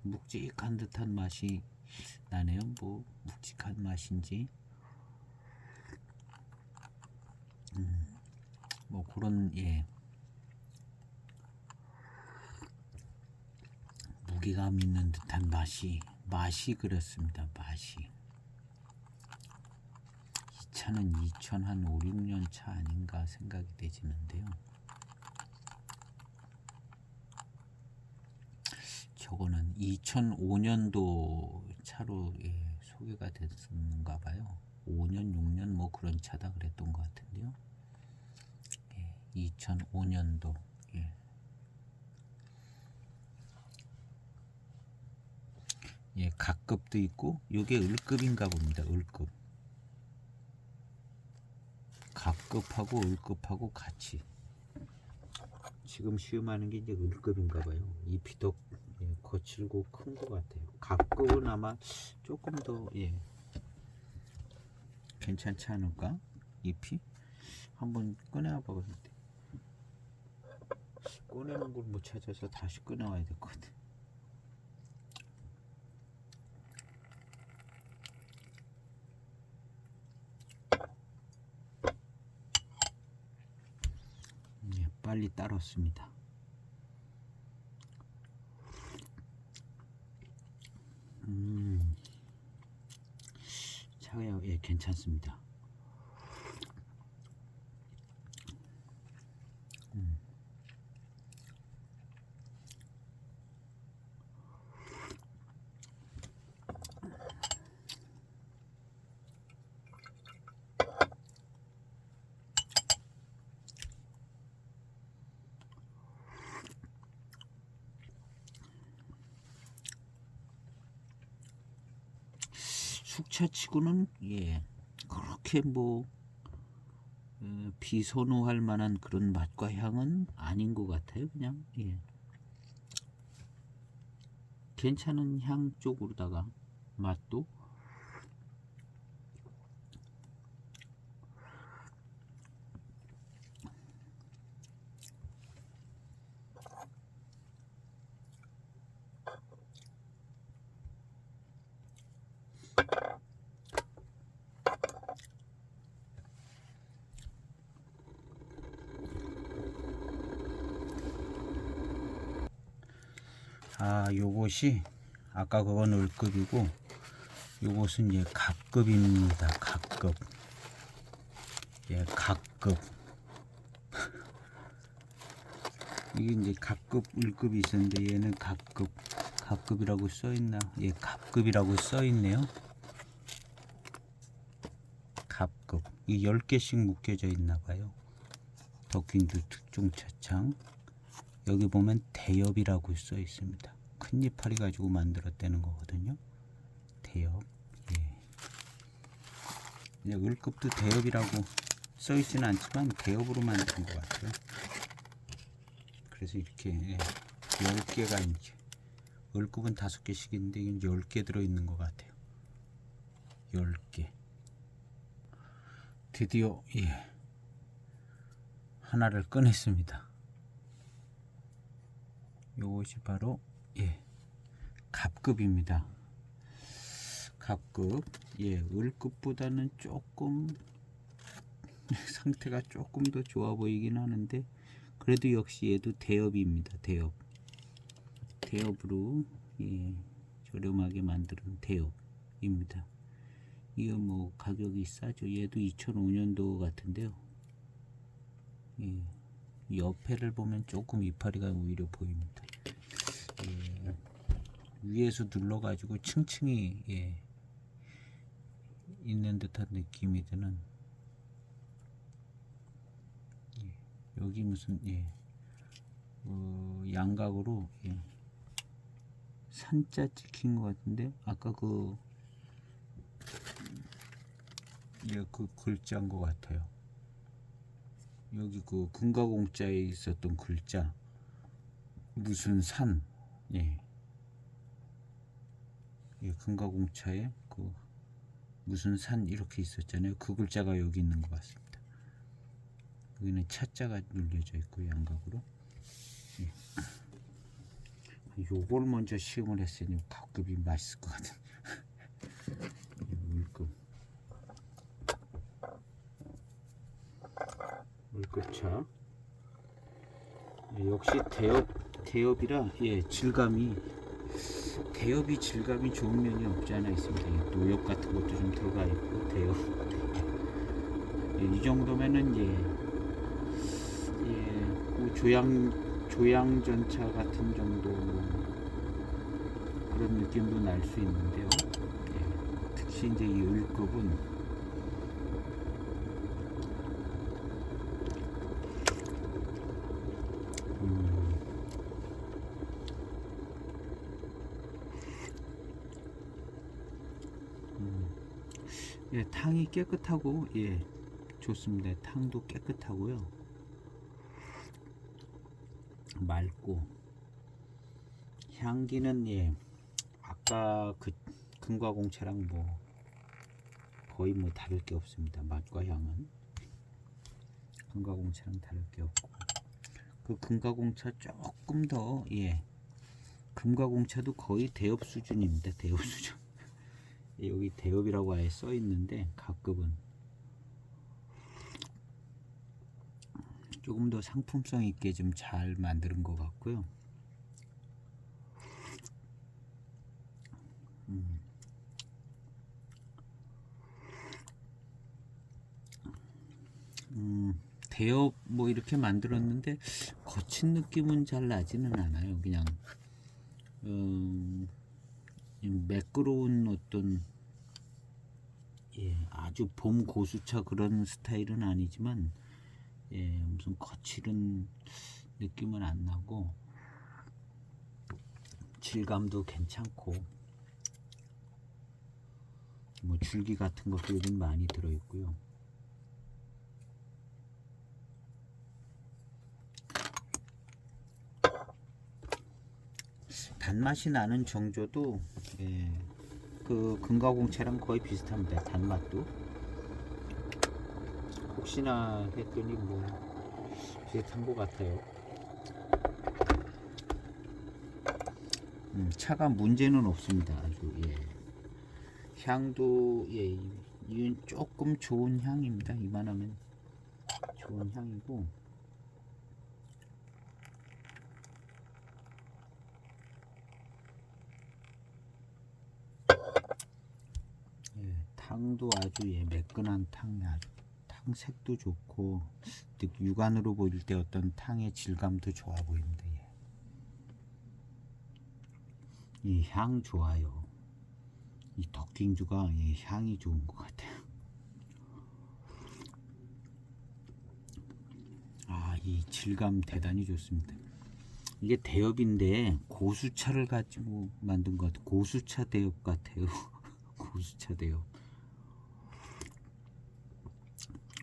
묵직한 듯한 맛이 나네요. 뭐 묵직한 맛인지 뭐 그런 무게감 있는 듯한 맛이 그렇습니다. 맛이. 이 차는 2005, 6년 차 아닌가 생각이 되지는데요. 저거는 2005년도 차로 소개가 됐었는가 봐요. 5년, 6년 뭐 그런 차다 그랬던 것 같은데요. 2005년도. 각급도 있고 요게 을급인가 봅니다. 을급. 각급하고 을급하고 같이 지금 시음하는 게 이제 을급인가 봐요. 잎이 더 거칠고 큰 것 같아요. 각급은 아마 조금 더 괜찮지 않을까? 잎이 한번 꺼내와 봐야겠는데 꺼내는 걸 못 찾아서 다시 꺼내와야 될 것 같아. 빨리 따랐습니다. 예, 괜찮습니다. 숙차치고는 예, 그렇게 뭐 비선호할 만한 그런 맛과 향은 아닌 것 같아요. 그냥 예, 괜찮은 향 쪽으로다가 맛도 요것이 아까 그건 을급이고 요것은 예 갑급입니다. 갑급. 예, 갑급. 이게 이제 갑급, 을급이 있었는데 얘는 갑급. 갑급이라고 써 있나? 예, 갑급이라고 써 있네요. 갑급. 이 10개씩 묶여져 있나 봐요. 덕균주 특종 차창. 여기 보면 대엽이라고 써 있습니다. 큰 이파리 가지고 만들었다는 거거든요. 대엽. 예. 을급도 대엽이라고 써 있지는 않지만 대엽으로 만든 것 같아요. 그래서 이렇게 예, 10개가 이제 을급은 5개씩 있는데 이건 10개 들어있는 것 같아요. 10개. 드디어 예, 하나를 꺼냈습니다. 요것이 바로 예, 갑급입니다. 갑급. 예, 을급보다는 조금 상태가 조금 더 좋아 보이긴 하는데 그래도 역시 얘도 대엽입니다. 대엽. 대엽으로 예, 저렴하게 만드는 대엽입니다. 이거 뭐 가격이 싸죠. 얘도 2005년도 같은데요. 예, 옆에를 보면 조금 이파리가 오히려 보입니다. 예, 위에서 눌러가지고 층층이 예, 있는 듯한 느낌이 드는 예, 여기 무슨 예, 양각으로 예, 산자 찍힌 것 같은데 아까 그 예, 그 글자인 것 같아요. 여기 그 금가공자에 있었던 글자 무슨 산 예, 예 금가공차에 그 무슨 산 이렇게 있었잖아요. 그 글자가 여기 있는 것 같습니다. 여기는 차자가 눌려져 있고 양각으로 예. 요걸 먼저 시음을 했으니 갑급이 맛있을 것 같은 물급차 예, 역시 대엽이라 예, 대엽이 좋은 면이 없지 않아 있습니다. 예, 노엽 같은 것도 좀 들어가 있고 대엽 예, 이 정도면은 뭐 조양전차 같은 정도 그런 느낌도 날 수 있는데요. 예, 특히 이제 이 을급은 예, 탕이 깨끗하고 예, 좋습니다. 탕도 깨끗하고요. 맑고 향기는 예, 아까 그 금과공차랑 뭐 거의 뭐 다를 게 없습니다. 맛과 향은 금과공차랑 다를 게 없고 그 금과공차 조금 더 예, 금과공차도 거의 대엽 수준입니다. 대엽 수준. 여기 대엽이라고 아예 써 있는데 갑급은 조금 더 상품성 있게 좀 잘 만드는 것 같고요. 대엽 뭐 이렇게 만들었는데 거친 느낌은 잘 나지는 않아요. 그냥 매끄러운 어떤 아주 봄 고수차 그런 스타일은 아니지만 무슨 거칠은 느낌은 안 나고 질감도 괜찮고 뭐 줄기 같은 것도 요즘 많이 들어있고요. 단맛이 나는 정조도 그 금가공채랑 거의 비슷합니다. 단맛도 혹시나 했더니 뭐 비슷한 것 같아요. 차가 문제는 없습니다. 아주 향도 이건 조금 좋은 향입니다. 이만하면 좋은 향이고 탕도 아주 매끈한 탕이 아주 탕 색도 좋고 육안으로 보일 때 어떤 탕의 질감도 좋아 보입니다. 이 향 좋아요. 이 덕킹주가 향이 좋은 것 같아요. 이 질감 대단히 좋습니다. 이게 대엽인데 고수차를 가지고 만든 것 같아요. 고수차 대엽 같아요. 고수차 대엽.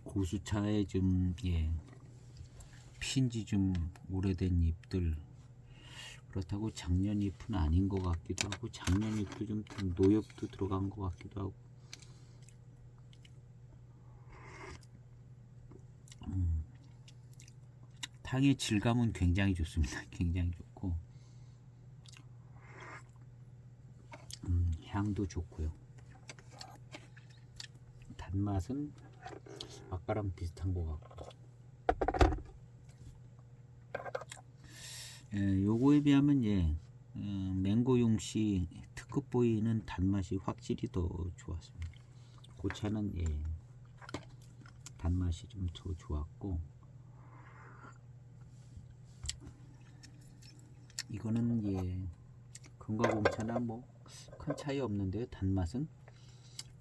고수차에 좀 핀지 좀 오래된 잎들, 그렇다고 작년 잎은 아닌 것 같기도 하고 작년 잎도 좀 노엽도 들어간 것 같기도 하고 탕의 질감은 굉장히 좋습니다. 굉장히 좋고 향도 좋고요. 단맛은 아까랑 비슷한 것 같고 요거에 비하면 맹고용시 특급 보이는 단맛이 확실히 더 좋았습니다. 그 차는 단맛이 좀 더 좋았고 이거는 금과공차나 뭐 큰 차이 없는데요. 단맛은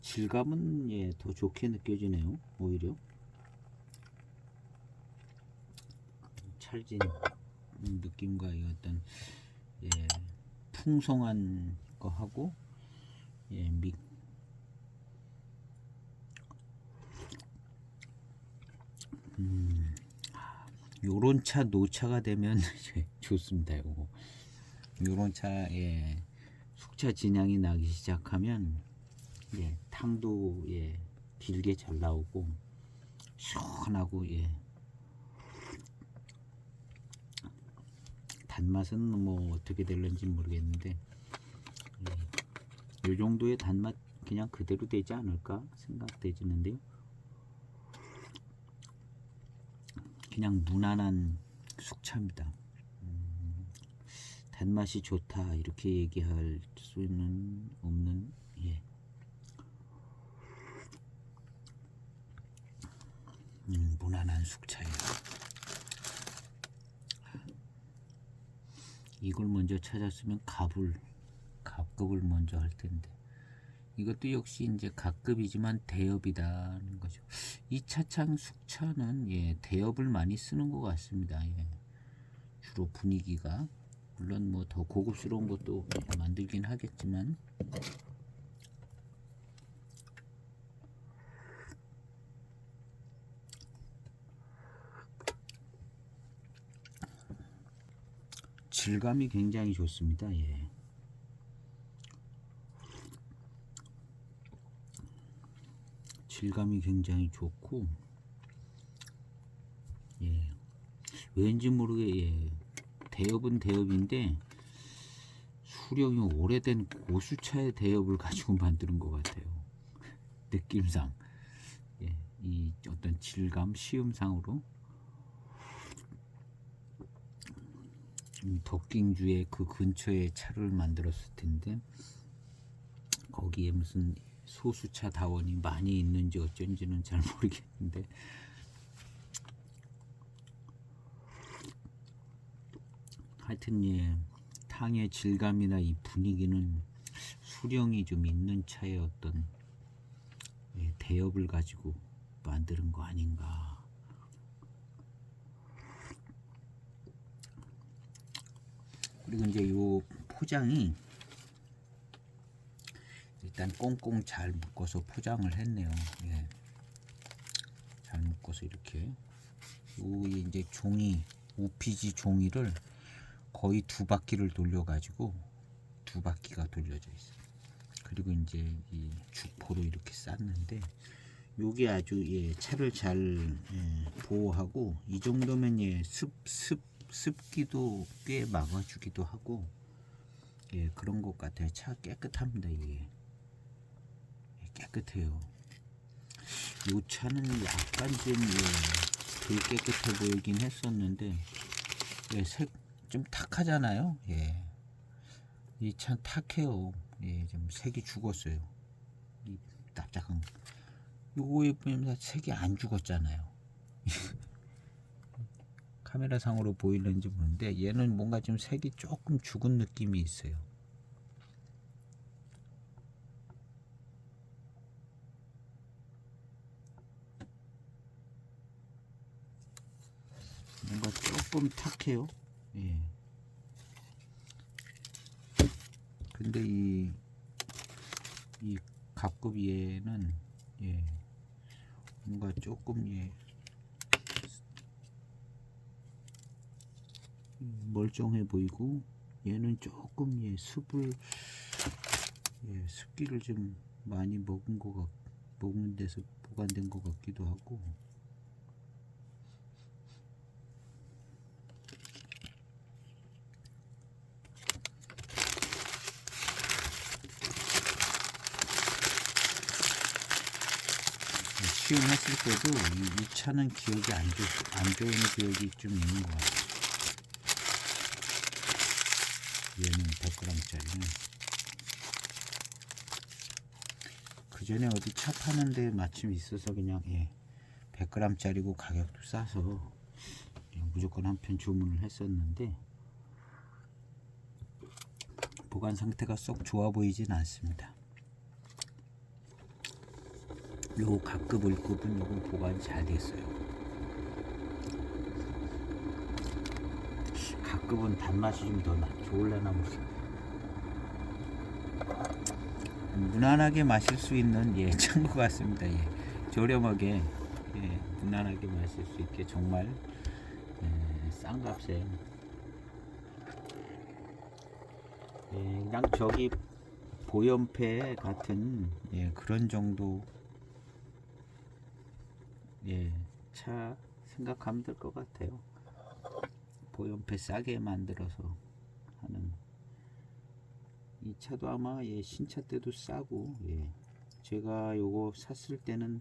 질감은 더 좋게 느껴지네요. 오히려 찰진 느낌과 이 어떤 풍성한 거 하고 요런 차 노차가 되면 좋습니다. 요런 차 숙차 진향이 나기 시작하면 탕도 길게 잘 나오고 시원하고 단맛은 뭐 어떻게 될는지 모르겠는데 요 정도의 단맛 그냥 그대로 되지 않을까 생각되지는데요. 그냥 무난한 숙차입니다. 단맛이 좋다 이렇게 얘기할 수는 없는 무난한 숙차예요. 이걸 먼저 찾았으면 갑급을 먼저 할 텐데 이것도 역시 이제 갑급이지만 대엽이다는 거죠. 이 차창 숙차는 대엽을 많이 쓰는 것 같습니다. 주로 분위기가 물론 뭐 더 고급스러운 것도 만들긴 하겠지만 질감이 굉장히 좋습니다. 질감이 굉장히 좋고 왠지 모르게 대엽은 대엽인데 수령이 오래된 고수차의 대엽을 가지고 만드는 것 같아요. 느낌상 이 어떤 질감 시음상으로 덕킹주의 그 근처에 차를 만들었을 텐데 거기에 무슨 소수차 다원이 많이 있는지 어쩐지는 잘 모르겠는데 하여튼 예, 탕의 질감이나 이 분위기는 수령이 좀 있는 차의 어떤 예, 대엽을 가지고 만드는 거 아닌가. 그리고 이제 요 포장이 일단 꽁꽁 잘 묶어서 포장을 했네요. 예. 잘 묶어서 이렇게 요 이제 종이 OPG 종이를 거의 2바퀴를 돌려 가지고 2바퀴가 돌려져 있어요. 그리고 이제 이 주포로 이렇게 쌌는데 요게 아주 예, 차를 잘 예, 보호하고 이 정도면 예, 습기도 꽤 막아주기도 하고 예, 그런 것 같아요. 차 깨끗합니다. 이게 예, 깨끗해요. 요 차는 약간 좀 예, 덜 깨끗해 보이긴 했었는데 예, 색 좀 탁하잖아요. 예, 이 차 탁해요. 예, 좀 색이 죽었어요. 이 납작한 요거에 보면 색이 안 죽었잖아요. 카메라 상으로 보이는지 모르는데 얘는 뭔가 좀 색이 조금 죽은 느낌이 있어요. 뭔가 조금 탁해요. 예. 근데 이 갑급 얘는 예, 뭔가 조금 예, 멀쩡해 보이고 얘는 조금 예, 예, 습기를 좀 많이 먹은 데서 보관된 것 같기도 하고 시음했을 때도 이 차는 기억이 안 좋은 기억이 좀 있는 것 같아요. 얘는 100g짜리는 그 전에 어디 차 파는데 마침 있어서 그냥 예, 100g짜리고 가격도 싸서 무조건 한 편 주문을 했었는데 보관 상태가 썩 좋아 보이진 않습니다. 요 각급 월급은 요건 보관이 잘 됐어요. 각급은 단맛이 좀 더 좋을래나 모르겠어요. 무난하게 마실 수 있는 예, 차인 것 같습니다. 예. 저렴하게 예, 무난하게 마실 수 있게 정말 예, 싼 값에 예, 그냥 저기 보연패 같은 예, 그런 정도 예, 차 생각하면 될 것 같아요. 보연패 싸게 만들어서 하는 이 차도 아마 예, 신차 때도 싸고 예, 제가 요거 샀을 때는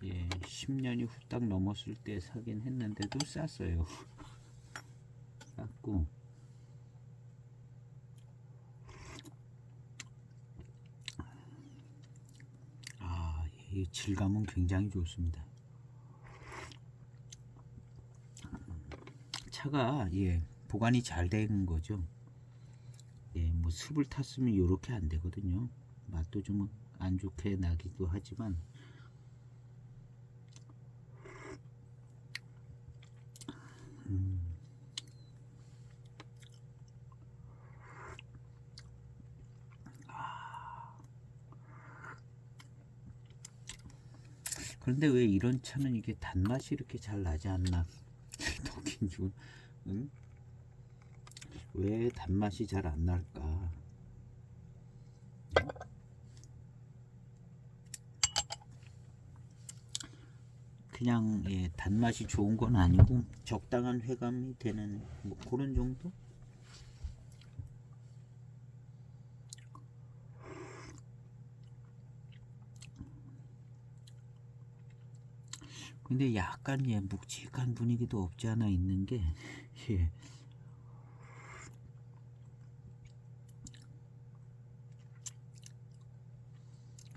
예, 10년이 후딱 넘었을 때 사긴 했는데도 쌌어요. 쌌고 아, 이 질감은 굉장히 좋습니다. 차가 예, 보관이 잘 된 거죠. 예, 뭐 습을 탔으면 이렇게 안 되거든요. 맛도 좀 안 좋게 나기도 하지만 그런데 왜 이런 차는 이게 단맛이 이렇게 잘 나지 않나? 독인 줄, 응? 왜 단맛이 잘 안 날까? 그냥 예, 단맛이 좋은 건 아니고 적당한 회감이 되는 뭐 그런 정도? 근데 약간 예, 묵직한 분위기도 없지 않아 있는 게 예,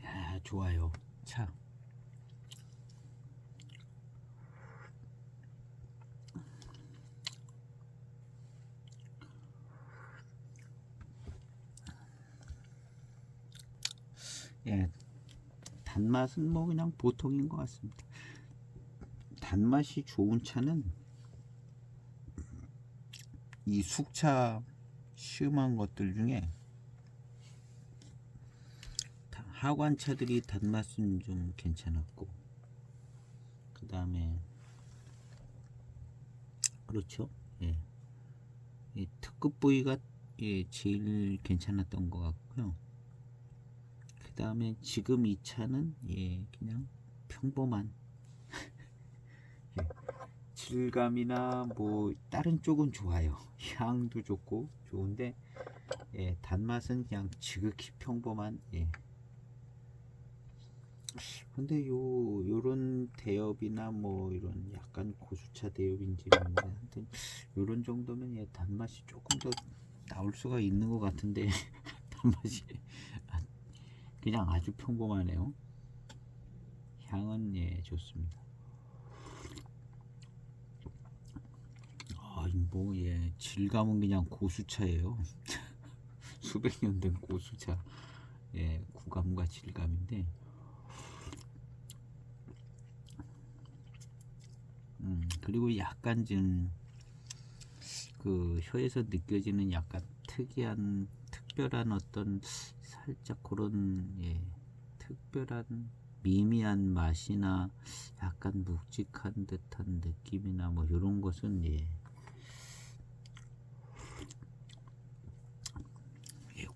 야, 좋아요. 차. 예, 단맛은 뭐 그냥 보통인 것 같습니다. 단맛이 좋은 차는 이 숙차 시음한 것들 중에 하관 차들이 단맛은 좀 괜찮았고, 그 다음에 그렇죠. 예, 이 특급 부위가 예, 제일 괜찮았던 것 같고요. 그 다음에 지금 이 차는 예, 그냥 평범한 예, 질감이나 뭐 다른 쪽은 좋아요. 향도 좋고 좋은데 예, 단맛은 그냥 지극히 평범한 예. 근데 요런 대엽이나 뭐 이런 약간 고수차 대엽인지 하여튼 요런 정도면 예, 단맛이 조금 더 나올 수가 있는 것 같은데 단맛이 그냥 아주 평범하네요. 향은 예, 좋습니다. 뭐 예, 질감은 그냥 고수차예요. 수백 년 된 고수차 예, 구감과 질감인데 그리고 약간 좀 그 혀에서 느껴지는 약간 특이한 특별한 어떤 살짝 그런 예, 특별한 미미한 맛이나 약간 묵직한 듯한 느낌이나 뭐 이런 것은 예, 예,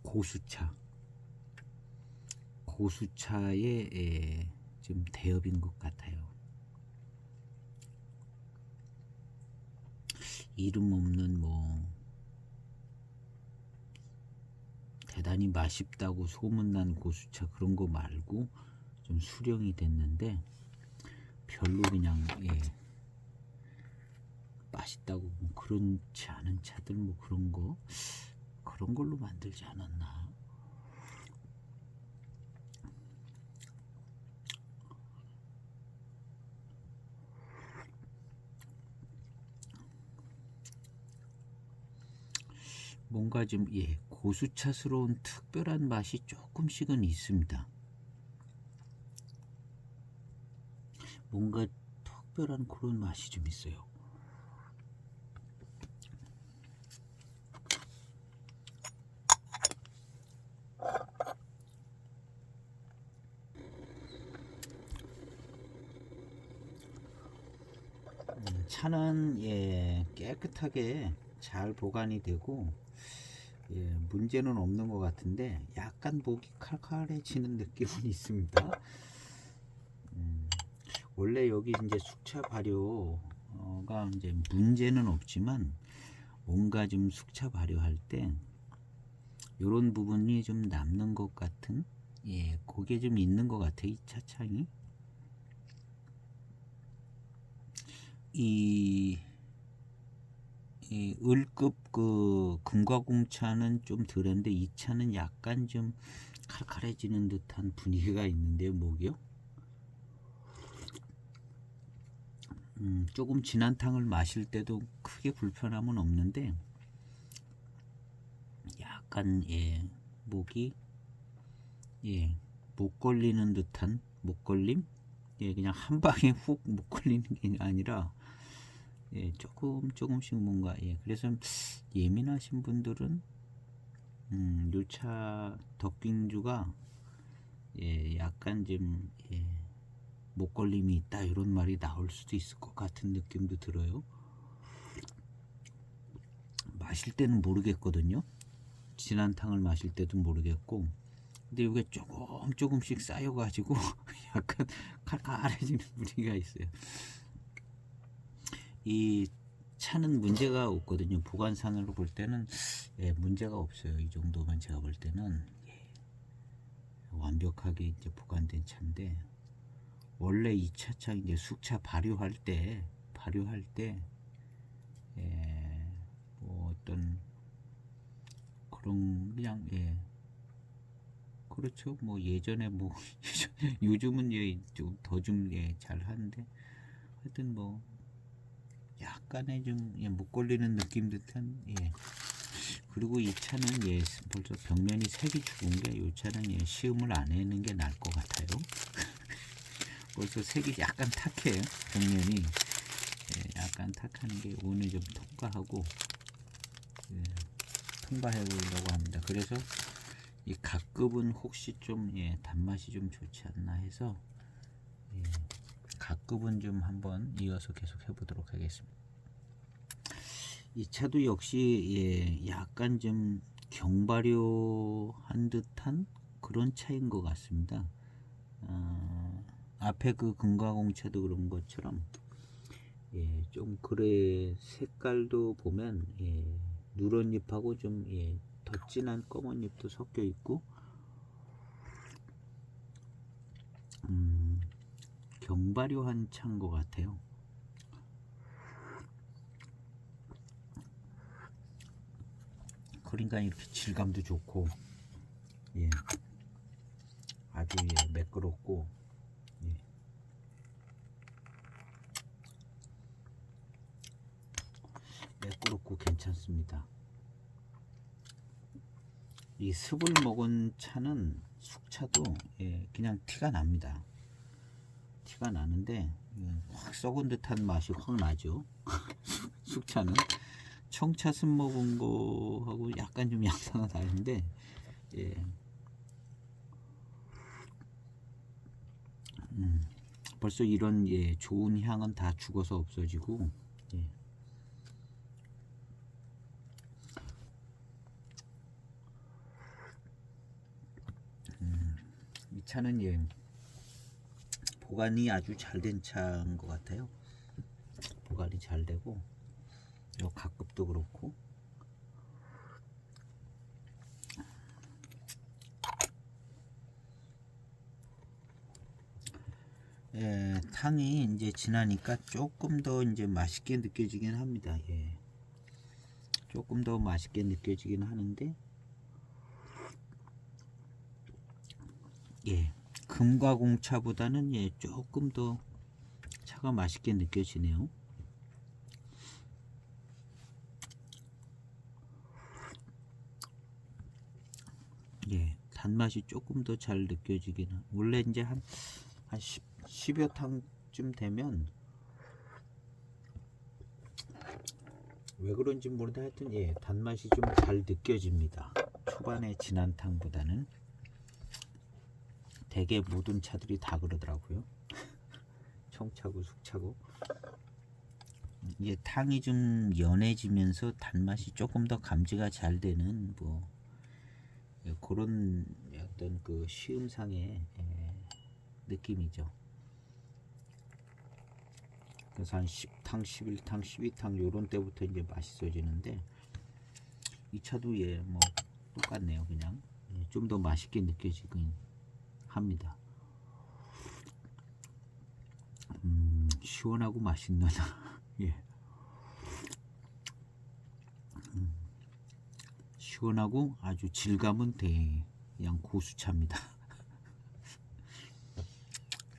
고수차의 예, 좀 대업인 것 같아요. 이름 없는 뭐 대단히 맛있다고 소문난 고수차 그런 거 말고 좀 수령이 됐는데 별로 그냥 예, 맛있다고 뭐 그렇지 않은 차들 뭐 그런 걸로 만들지 않았나. 뭔가 좀 예, 고수차스러운 특별한 맛이 조금씩은 있습니다. 뭔가 특별한 그런 맛이 좀 있어요. 차는 예, 깨끗하게 잘 보관이 되고 예, 문제는 없는 것 같은데 약간 목이 칼칼해지는 느낌은 있습니다. 원래 여기 이제 숙차 발효가 이제 문제는 없지만 뭔가 좀 숙차 발효할 때 이런 부분이 좀 남는 것 같은 예, 그게 좀 있는 것 같아. 이 차창이 이 을급 그 금과공차는 좀 덜한데 이 차는 약간 좀 칼칼해지는 듯한 분위기가 있는데요, 목이요. 조금 진한 탕을 마실 때도 크게 불편함은 없는데 약간 예, 목이 예, 목 걸리는 듯한 목 걸림? 예, 그냥 한 방에 훅 목 걸리는 게 아니라 예, 조금씩 뭔가 예, 그래서 예민하신 분들은 요차 덕빙주가 예, 약간 좀 예, 목 걸림이 있다 이런 말이 나올 수도 있을 것 같은 느낌도 들어요. 마실 때는 모르겠거든요. 진한 탕을 마실 때도 모르겠고 근데 이게 조금씩 쌓여가지고 약간 칼칼해지는 분위기가 있어요. 이 차는 문제가 없거든요. 보관상으로 볼 때는 예, 문제가 없어요. 이 정도면 제가 볼 때는 예, 완벽하게 이제 보관된 차인데 원래 이 차차 이제 숙차 발효할 때 예, 뭐 어떤 그런 그냥 예, 그렇죠. 뭐 예전에 뭐 요즘은 예, 좀 더 좀 예, 잘 하는데 하여튼 뭐 약간의 좀 예, 목 걸리는 느낌 듯한 예, 그리고 이 차는 예 벌써 벽면이 색이 죽은 게 이 차는 예 시음을 안 해는 게 나을 것 같아요. 벌써 색이 약간 탁해요. 벽면이 예, 약간 탁하는 게 오늘 좀 통과하고 예, 통과해 보려고 합니다. 그래서 이 각급은 혹시 좀 예, 단맛이 좀 좋지 않나 해서 예, 각급은 좀 한번 이어서 계속 해보도록 하겠습니다. 이 차도 역시 예, 약간 좀 경발효한 듯한 그런 차인 것 같습니다. 앞에 그 금가공차도 그런 것처럼 예, 좀 그래 색깔도 보면 예, 누런 잎하고 좀 예, 더 진한 검은 잎도 섞여 있고 경발효한 차인 것 같아요. 그러니까 이렇게 질감도 좋고 예, 아주 예, 매끄럽고 예, 매끄럽고 괜찮습니다. 이 습을 먹은 차는 숙차도 예, 그냥 티가 납니다. 티가 나는데 예, 확 썩은 듯한 맛이 확 나죠. 숙차는 청차 습 먹은 거하고 약간 좀 양상은 다른데 예, 벌써 이런 예, 좋은 향은 다 죽어서 없어지고 예. 이 차는 예, 보관이 아주 잘 된 차인 것 같아요. 보관이 잘 되고 요 가급도 그렇고 예, 탕이 이제 지나니까 조금 더 이제 맛있게 느껴지긴 합니다. 예. 조금 더 맛있게 느껴지긴 하는데 예, 금과공차보다는 예, 조금 더 차가 맛있게 느껴지네요. 예, 단맛이 조금 더 잘 느껴지긴 원래 이제 한 10여 탕쯤 되면 왜 그런지 모르는데 하여튼 예, 단맛이 좀 잘 느껴집니다. 초반에 진한 탕보다는 대개 모든 차들이 다 그러더라고요. 청차고 숙차고 이게 탕이 좀 연해지면서 단맛이 조금 더 감지가 잘 되는 뭐 그런 어떤 그 시음상의 느낌이죠. 그래서 한 10탕, 11탕, 12탕 요런 때부터 이제 맛있어지는데 이 차도 예, 뭐 똑같네요. 그냥 좀 더 맛있게 느껴지긴 합니다. 시원하고 맛있는 예. 시원하고 아주 질감은 그냥 고수차입니다.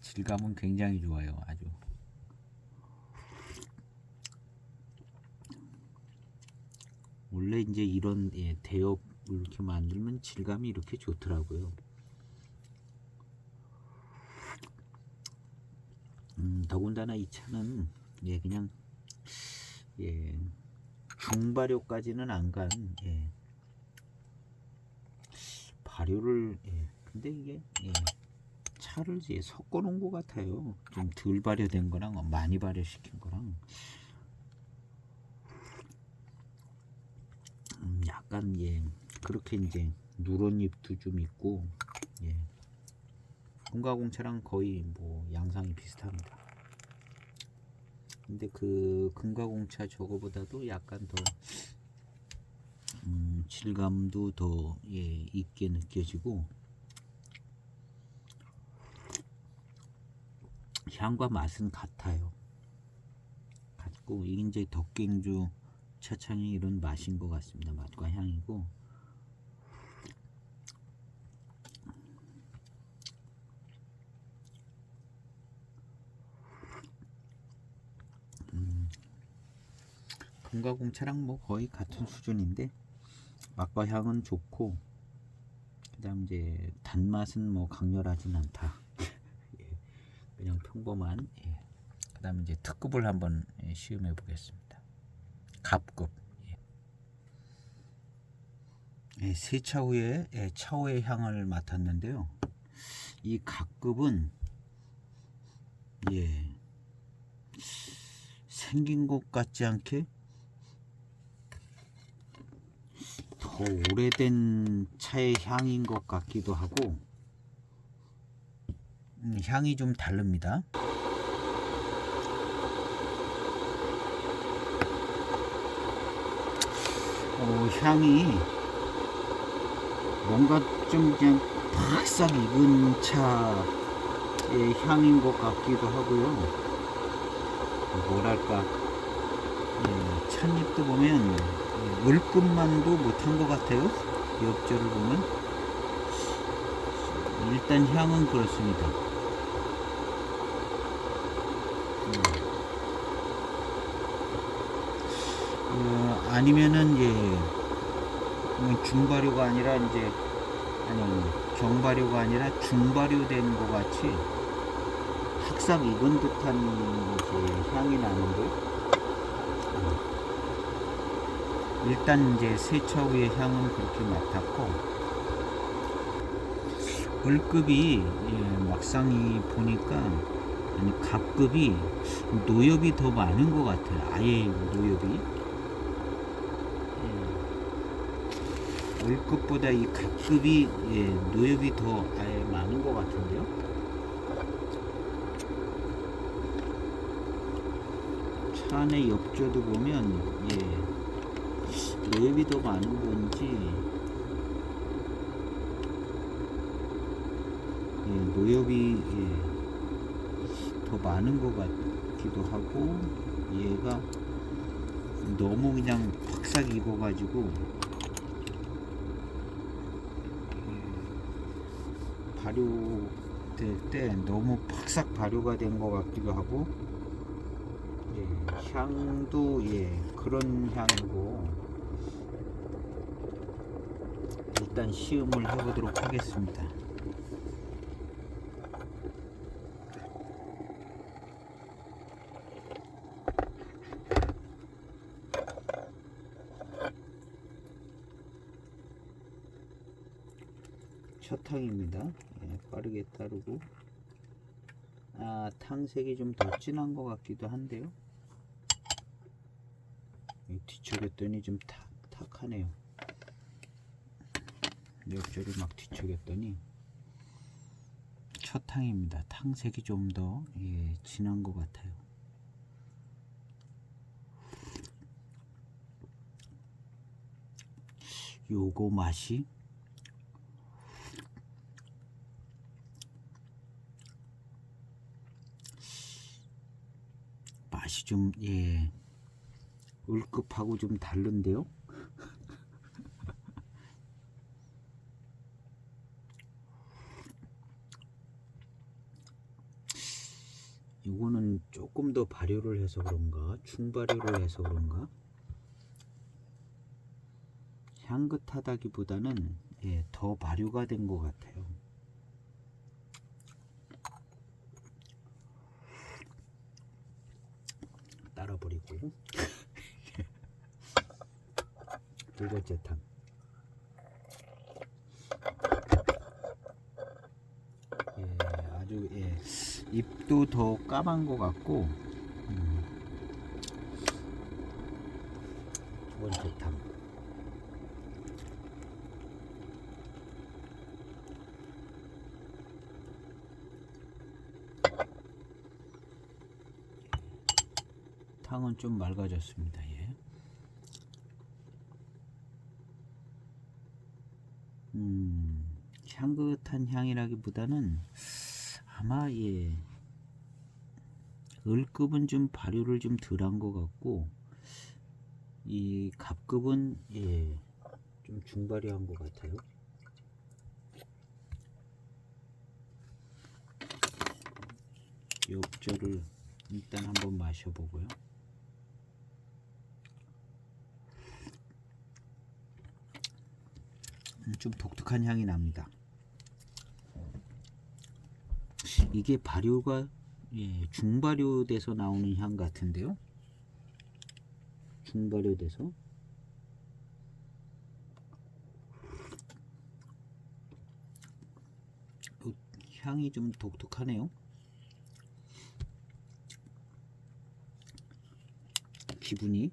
질감은 굉장히 좋아요. 아주 원래 이제 이런 예, 대엽 이렇게 만들면 질감이 이렇게 좋더라고요. 더군다나 이 차는 예, 그냥 예, 중발효까지는 안 간 예, 발효를 예, 근데 이게 예, 차를 이제 섞어 놓은 것 같아요. 좀 덜 발효된 거랑 많이 발효시킨 거랑 약간 예, 그렇게 이제 누런 잎도 좀 있고 예, 금가공차랑 거의 뭐 양상이 비슷합니다. 근데 그 금가공차 저거보다도 약간 더 질감도 더 예, 있게 느껴지고 향과 맛은 같아요. 같고 이게 이제 덕갱주 차창이 이런 맛인 것 같습니다. 맛과 향이고 금가공차랑 뭐 거의 같은 수준인데 맛과 향은 좋고, 그다음 이제 단맛은 뭐 강렬하진 않다. 예, 그냥 평범한. 예. 그다음 이제 특급을 한번 시음해 보겠습니다. 갑급. 예, 세차 후에 차오의 향을 맡았는데요. 이 갑급은 생긴 것 같지 않게 더 오래된 차의 향인 것 같기도 하고, 향이 좀 다릅니다. 향이 뭔가 좀 그냥 팍싹 익은 차의 향인 것 같기도 하고요. 뭐랄까, 찻잎도 보면 물끝만도 못한 것 같아요. 엽조를 보면 일단 향은 그렇습니다. 아니면은 중발효가 아니라 경발효가 아니라 중발효된 것 같이 팍싹 익은 듯한 향이 나는데, 일단 이제 세차 후의 향은 그렇게 맡았고, 을급이 막상 보니까 갑급이 노엽이 더 많은 것 같아요. 아예 노엽이 을급보다 이 갑급이 노엽이 더 아예 많은 것 같은데요. 차 안의 엽조도 보면 노엽이 더 많은 건지 노엽이 더 많은 것 같기도 하고, 얘가 너무 그냥 팍싹 익어가지고 발효될 때 너무 팍싹 발효가 된 것 같기도 하고, 향도 그런 향이고, 일단 시음을 해보도록 하겠습니다. 첫 탕입니다. 빠르게 따르고, 탕색이 좀 더 진한 것 같기도 한데요. 뒤척였더니 좀 탁하네요. 옆줄을 막 뒤척였더니 첫 탕입니다. 탕색이 좀 더 진한 것 같아요. 요거 맛이 좀 을급하고 좀 다른데요. 이거는 조금 더 발효를 해서 그런가, 중발효를 해서 그런가, 향긋하다기보다는 더 발효가 된 것 같아요. 따라버리고 두 번째 탕. 아주 잎도 더 까만 것 같고, 두 번째 탕. 탕은 좀 맑아졌습니다. 향긋한 향이라기보다는 아마 을급은 좀 발효를 좀 덜한 것 같고, 이 갑급은 좀 중발효한 것 같아요. 엽조를 일단 한번 마셔보고요. 좀 독특한 향이 납니다. 이게 발효가 중발효돼서 나오는 향 같은데요. 중발효돼서 향이 좀 독특하네요. 기분이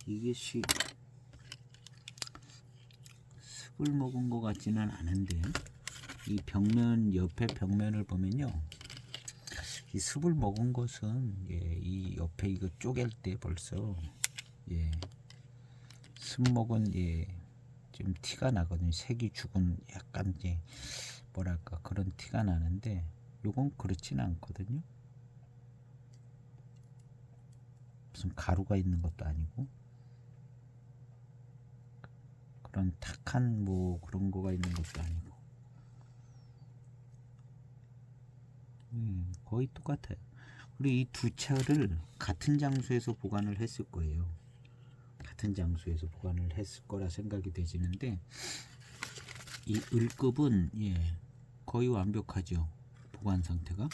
이게 습을 먹은 것 같지는 않은데, 이 벽면 옆에 벽면을 보면요, 이 습을 먹은 것은 이 옆에 이거 쪼갤 때 벌써 습 먹은 좀 티가 나거든요. 색이 죽은 약간 뭐랄까 그런 티가 나는데, 요건 그렇지는 않거든요. 무슨 가루가 있는 것도 아니고 그런 탁한 뭐 그런 거가 있는 것도 아니고 거의 똑같아요. 그리고 이 두 차를 같은 장소에서 보관을 했을 거예요. 같은 장소에서 보관을 했을 거라 생각이 되지는데, 이 을급은 거의 완벽하죠. 보관 상태가.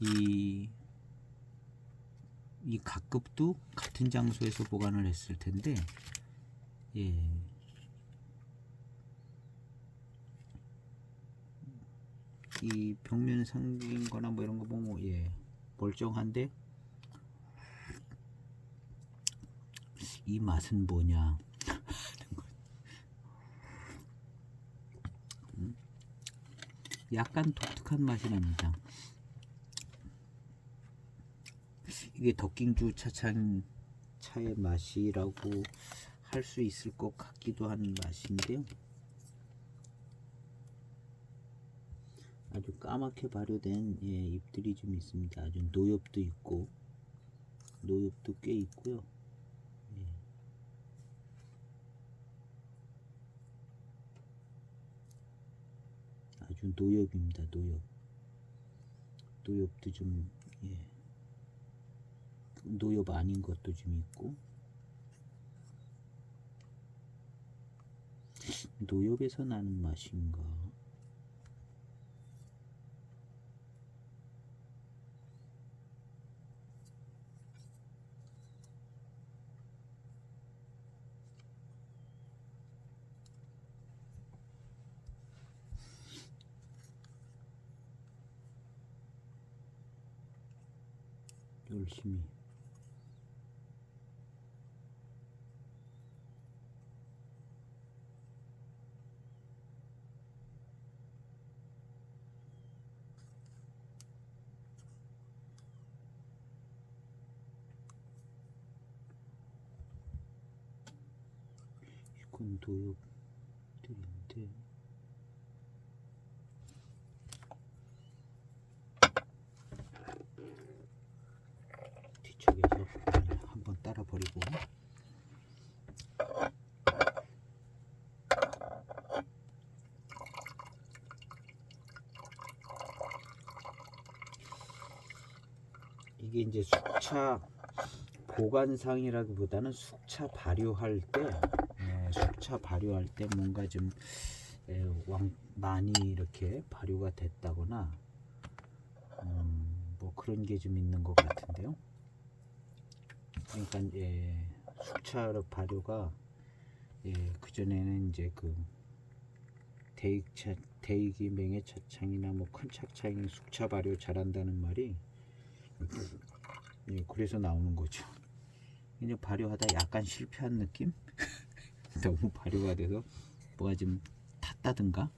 이 갑급도 같은 장소에서 보관을 했을 텐데, 이 벽면에 생긴 거나 뭐 이런 거 보면 멀쩡한데, 이 맛은 뭐냐 약간 독특한 맛이 납니다. 이게 덕깅주 차의 맛이라고 할 수 있을 것 같기도 한 맛인데요. 아주 까맣게 발효된 잎들이 좀 있습니다. 아주 노엽도 있고, 노엽도 꽤 있고요. 아주 노엽입니다. 노엽도 좀 노엽 아닌 것도 좀 있고, 노엽에서 나는 맛인가? 열심히 이건 노엽들인데, 뒤쪽에서 한번 따라 버리고, 이게 이제 숙차 보관상이라기보다는 숙차 발효할 때 뭔가 좀 많이 이렇게 발효가 됐다거나 뭐 그런 게 좀 있는 것 같은데요. 그러니까 숙차 발효가 그전에는 이제 그 대익이 맹해차창이나 뭐 큰 차창이 숙차 발효 잘한다는 말이 그래서 나오는 거죠. 이제 발효하다 약간 실패한 느낌? 너무 발효가 돼서 뭐가 좀 탔다든가.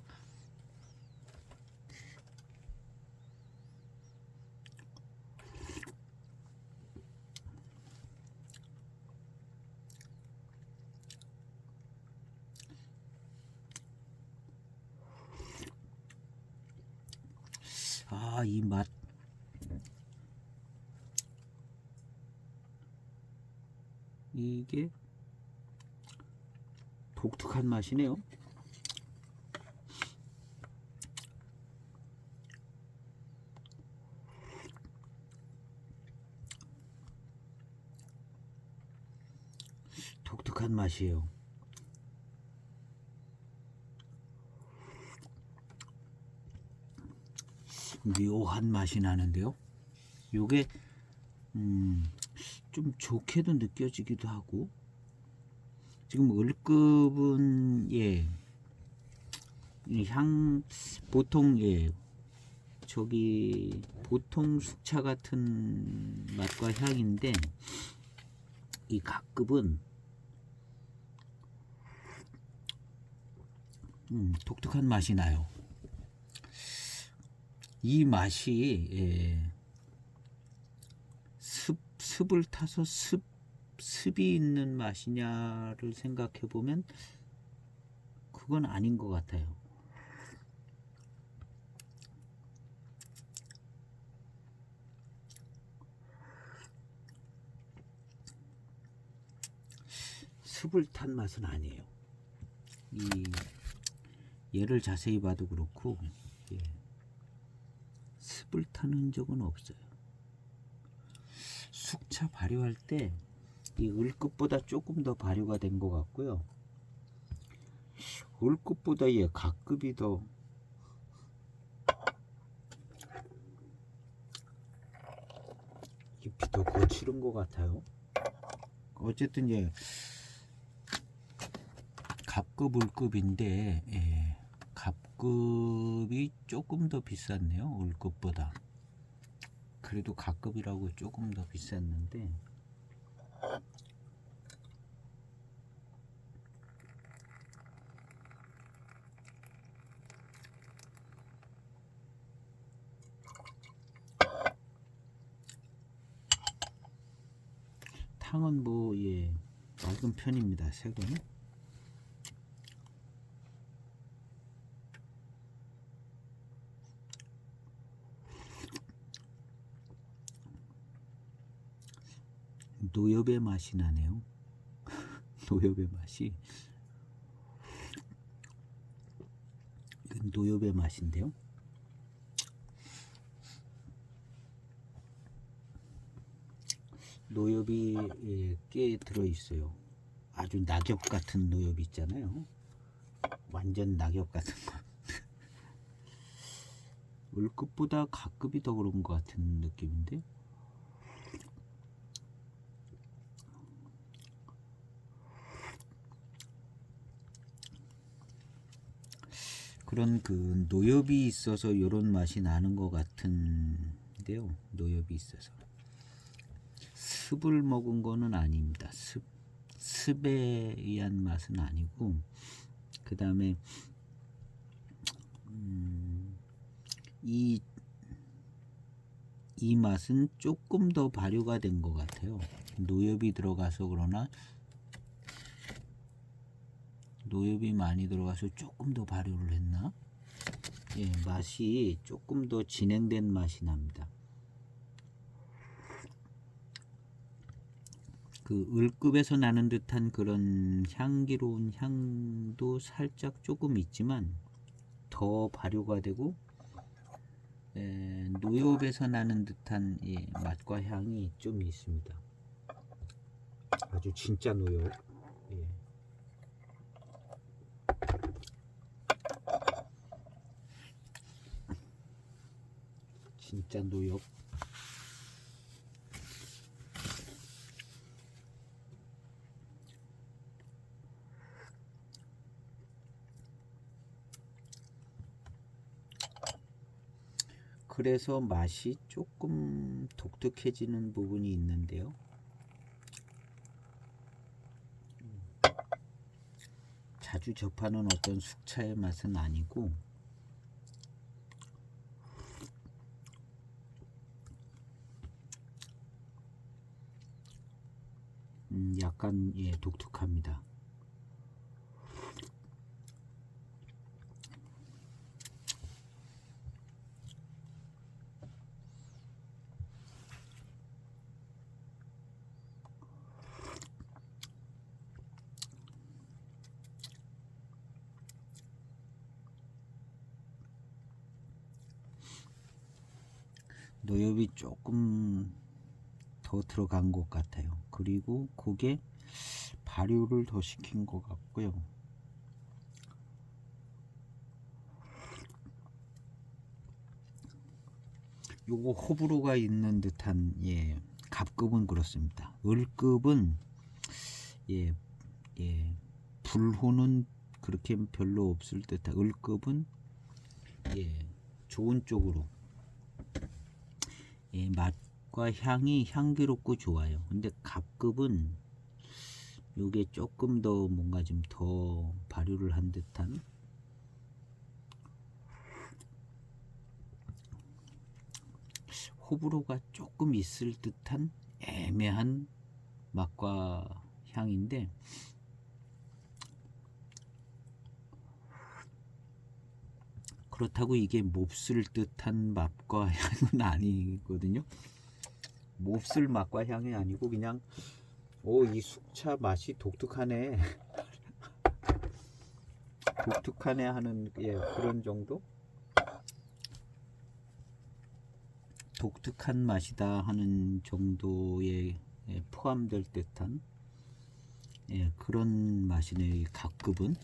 이 맛. 이게 독특한 맛이네요. 독특한 맛이에요. 묘한 맛이 나는데요. 요게 좀 좋게도 느껴지기도 하고, 지금 을급은 향 보통 저기 보통 숙차 같은 맛과 향인데, 이 각급은 독특한 맛이 나요. 이 맛이 습을 타서 습이 있는 맛이냐를 생각해 보면 그건 아닌 것 같아요. 습을 탄 맛은 아니에요. 얘를 자세히 봐도 그렇고 습을 타는 흔적은 없어요. 숙차 발효할 때 이 을급보다 조금 더 발효가 된 것 같고요. 을급보다 각급이 더 잎이 더 거칠은 것 같아요. 어쨌든 갑급 을급인데 갑급이 조금 더 비쌌네요. 을급보다. 그래도 갑급이라고 조금 더 비쌌는데, 탕은 맑은 편입니다. 색은. 노엽의 맛이 나네요. 노엽의 맛이. 이건 노엽의 맛인데요. 노엽이 꽤 들어있어요. 아주 낙엽 같은 노엽 있잖아요. 완전 낙엽 같은 거. 을급보다 갑급이 더 그런 것 같은 느낌인데, 그런 그 노엽이 있어서 이런 맛이 나는 것 같은데요. 노엽이 있어서 습을 먹은 거는 아닙니다. 습에 의한 맛은 아니고, 그 다음에 이 맛은 조금 더 발효가 된 것 같아요. 노엽이 들어가서 그러나, 노엽이 많이 들어가서 조금 더 발효를 했나? 맛이 조금 더 진행된 맛이 납니다. 그 을급에서 나는 듯한 그런 향기로운 향도 살짝 조금 있지만, 더 발효가 되고 노엽에서 나는 듯한 맛과 향이 좀 있습니다. 아주 진짜 노엽. 진짜 노엽. 그래서 맛이 조금 독특해지는 부분이 있는데요. 자주 접하는 어떤 숙차의 맛은 아니고, 약간 독특합니다. 노엽이 조금 더 들어간 것 같아요. 그리고 그게 발효를 더 시킨 것 같고요. 요거 호불호가 있는 듯한 갑급은 그렇습니다. 을급은 불호는 그렇게 별로 없을 듯한, 을급은 좋은 쪽으로 맛과 향이 향기롭고 좋아요. 근데 갑급은 요게 조금 더 뭔가 좀 더 발효를 한 듯한, 호불호가 조금 있을 듯한 애매한 맛과 향인데, 그렇다고 이게 몹쓸 듯한 맛과 향은 아니거든요. 몹쓸 맛과 향이 아니고 그냥 이 숙차 맛이 독특하네 독특하네 하는 그런 정도, 독특한 맛이다 하는 정도에 포함될 듯한 그런 맛이네요. 이 갑급은.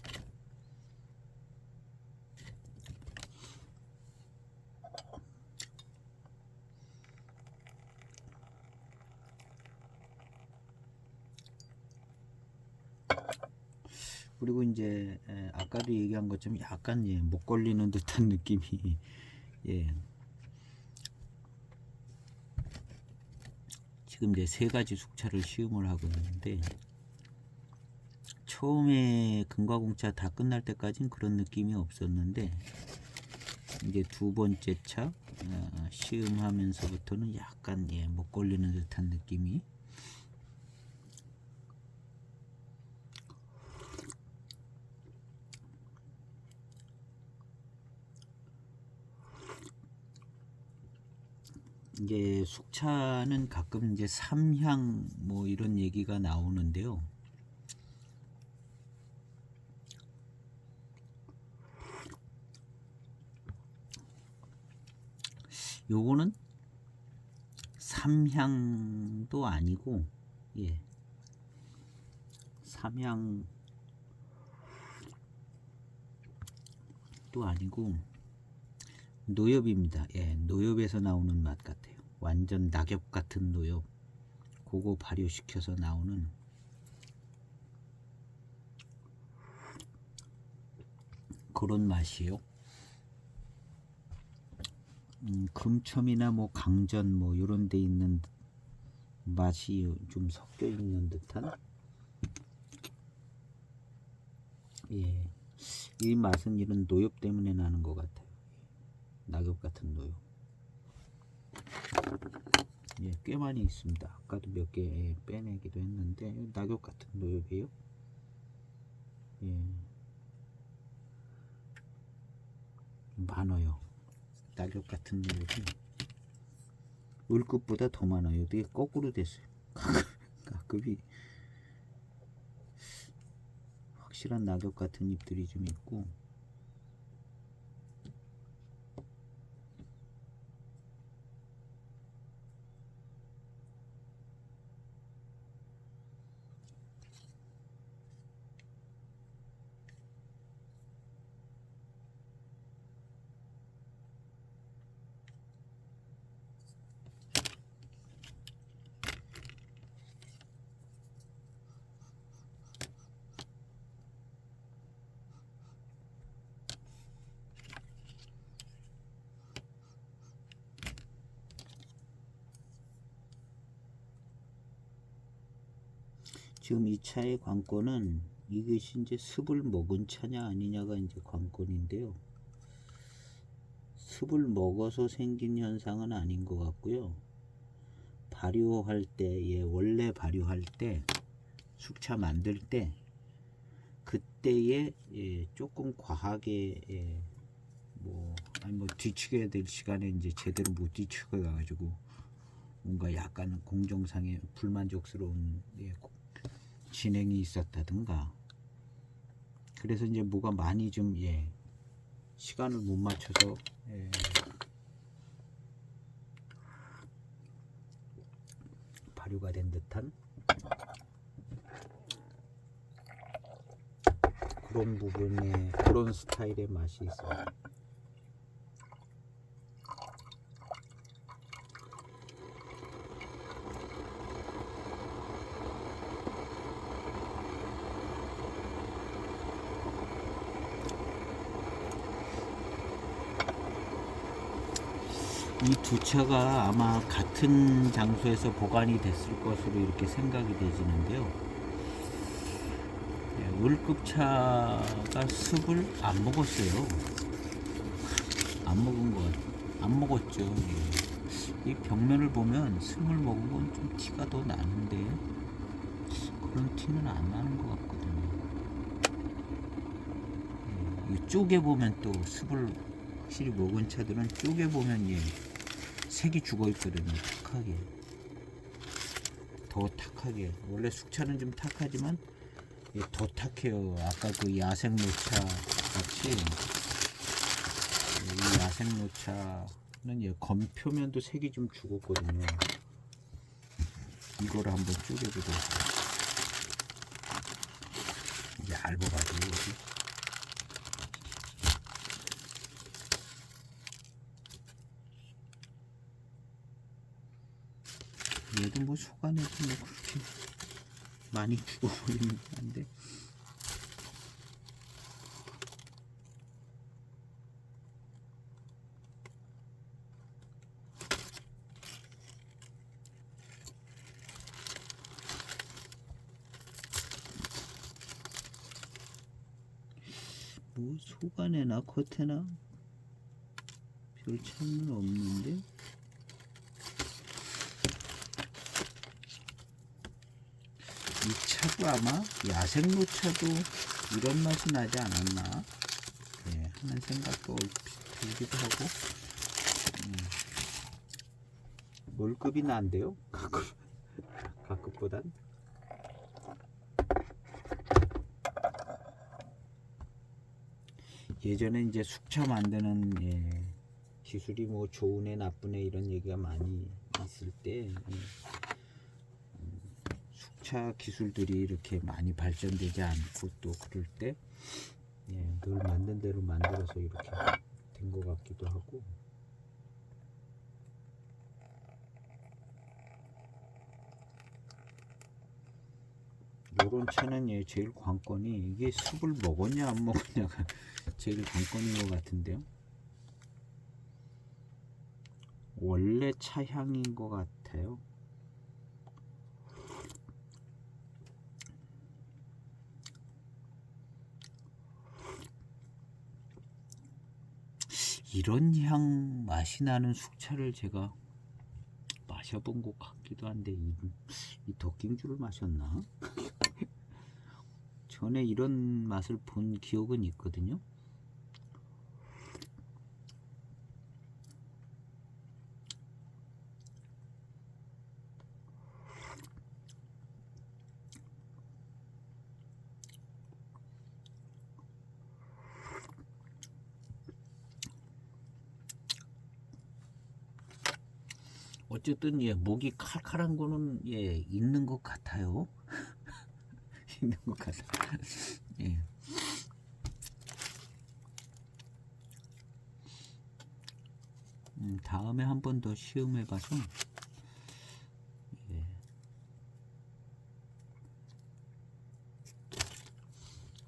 그리고 이제 아까도 얘기한 것처럼 약간 목 걸리는 듯한 느낌이 지금 이제 3가지 숙차를 시음을 하고 있는데, 처음에 금과공차 다 끝날 때까지는 그런 느낌이 없었는데, 이제 2번째 차 시음하면서부터는 약간 목 걸리는 듯한 느낌이. 이제 숙차는 가끔 이제 삼향 뭐 이런 얘기가 나오는데요. 요거는 삼향도 아니고 삼향도 아니고 노엽입니다. 노엽에서 나오는 맛 같아요. 완전 낙엽 같은 노엽, 그거 발효시켜서 나오는 그런 맛이요. 금첨이나 뭐 강전 뭐 이런 데 있는 맛이 좀 섞여 있는 듯한, 이 맛은 이런 노엽 때문에 나는 것 같아요. 낙엽 같은 노엽. 꽤 많이 있습니다. 아까도 몇 개 빼내기도 했는데 낙엽 같은 노엽이에요. 많아요. 낙엽 같은 노엽이 을급보다 더 많아요. 되게 거꾸로 됐어요. 가급이 확실한 낙엽 같은 잎들이 좀 있고, 지금 이 차의 관건은 이것이 이제 습을 먹은 차냐 아니냐가 이제 관건인데요. 습을 먹어서 생긴 현상은 아닌 것 같고요. 발효할 때, 원래 발효할 때, 숙차 만들 때, 그때에 조금 과하게 뭐 뒤치게 될 시간에 이제 제대로 못 뒤치게 가지고 뭔가 약간 공정상의 불만족스러운 진행이 있었다든가, 그래서 이제 뭐가 많이 좀 시간을 못 맞춰서 발효가 된 듯한 그런 부분에 그런 스타일의 맛이 있어요. 이 두 차가 아마 같은 장소에서 보관이 됐을 것으로 이렇게 생각이 되지는데요. 월급차가 습을 안 먹었어요. 안 먹은 것, 안 먹었죠. 이 벽면을 보면 습을 먹은 건 좀 티가 더 나는데 그런 티는 안 나는 것 같거든요. 이 쪼개 보면 또 습을 확실히 먹은 차들은 쪼개 보면 색이 죽어 있거든요. 탁하게, 더 탁하게. 원래 숙차는 좀 탁하지만 더 탁해요. 아까 그 야생 노차 같이 이 야생 노차는 겉표면도 색이 좀 죽었거든요. 이거를 한번 쪼개보도록 얇아가지고 여기. 얘도 뭐 속안에도 뭐 그렇게 많이 죽어버리는 게 안돼. 뭐 속안에나 겉에나 별 차이는 없는데 이 차도 아마 야생 노차도 이런 맛이 나지 않았나 하는 생각도 들기도 하고. 월급이 난데요. 가급보단. 예전에 이제 숙차 만드는 기술이 뭐 좋은 애 나쁜 애 이런 얘기가 많이 있을 때 숙차 기술들이 이렇게 많이 발전되지 않고 또 그럴 때 늘 만든 대로 만들어서 이렇게 된 것 같기도 하고. 요런 차는 제일 관건이 이게 숲을 먹었냐 안 먹었냐가 제일 관건인 것 같은데요. 원래 차 향인 것 같아요. 이런 향 맛이 나는 숙차를 제가 마셔본 것 같기도 한데 이 덕킹주를 마셨나? 전에 이런 맛을 본 기억은 있거든요. 어쨌든 목이 칼칼한 거는 있는 것 같아요. 있는 것 같아. 다음에 한 번 더 시음해봐서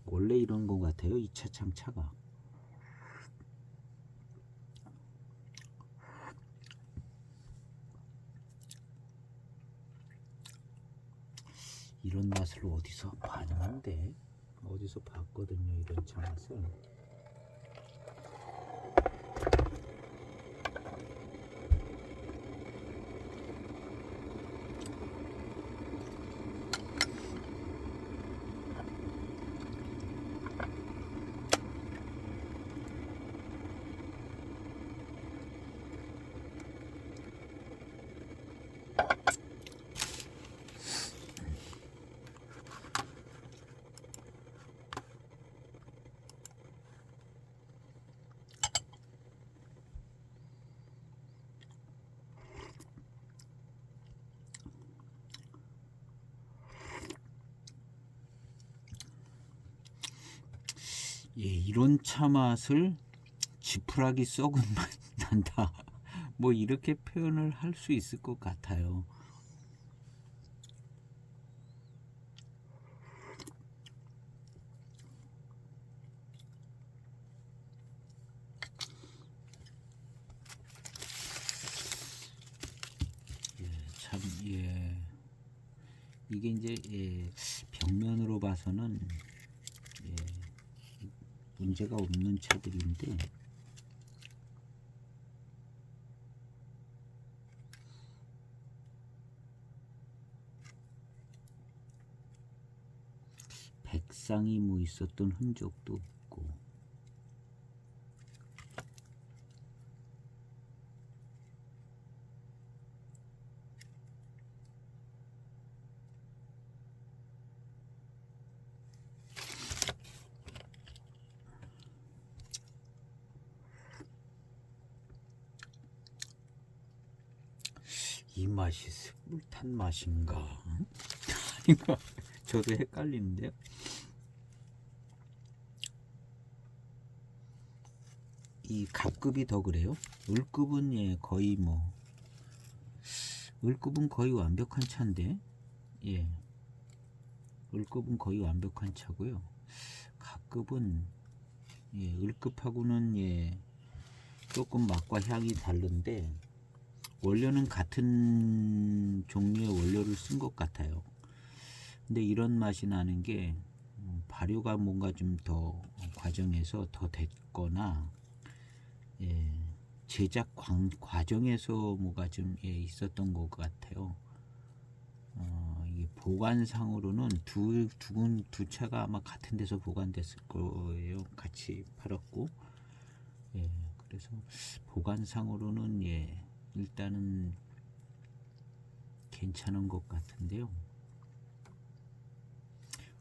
원래 이런 것 같아요. 이 차참 차가. 이런 맛을 어디서 봤는데 어디서 봤거든요. 이런 차 맛을. 예, 이런 차 맛을 지푸라기 썩은 맛 난다. 뭐 이렇게 표현을 할 수 있을 것 같아요. 예, 참, 예. 이게 이제 벽면으로 봐서는 문제가 없는 차들인데 백상이 뭐 있었던 흔적도 없고 이 맛이 습물탄 맛인가? 아닌가? 저도 헷갈리는데요. 이 갑급이 더 그래요. 을급은 예 거의 뭐 을급은 거의 완벽한 차인데 예 을급은 거의 완벽한 차고요. 갑급은 예 을급하고는 예 조금 맛과 향이 다른데 원료는 같은 종류의 원료를 쓴 것 같아요. 근데 이런 맛이 나는 게 발효가 뭔가 좀 더 과정에서 더 됐거나 예, 제작 과정에서 뭐가 좀 있었던 것 같아요. 이게 보관상으로는 두 차가 아마 같은 데서 보관됐을 거예요. 같이 팔았고 예, 그래서 보관상으로는 예, 일단은 괜찮은 것 같은데요.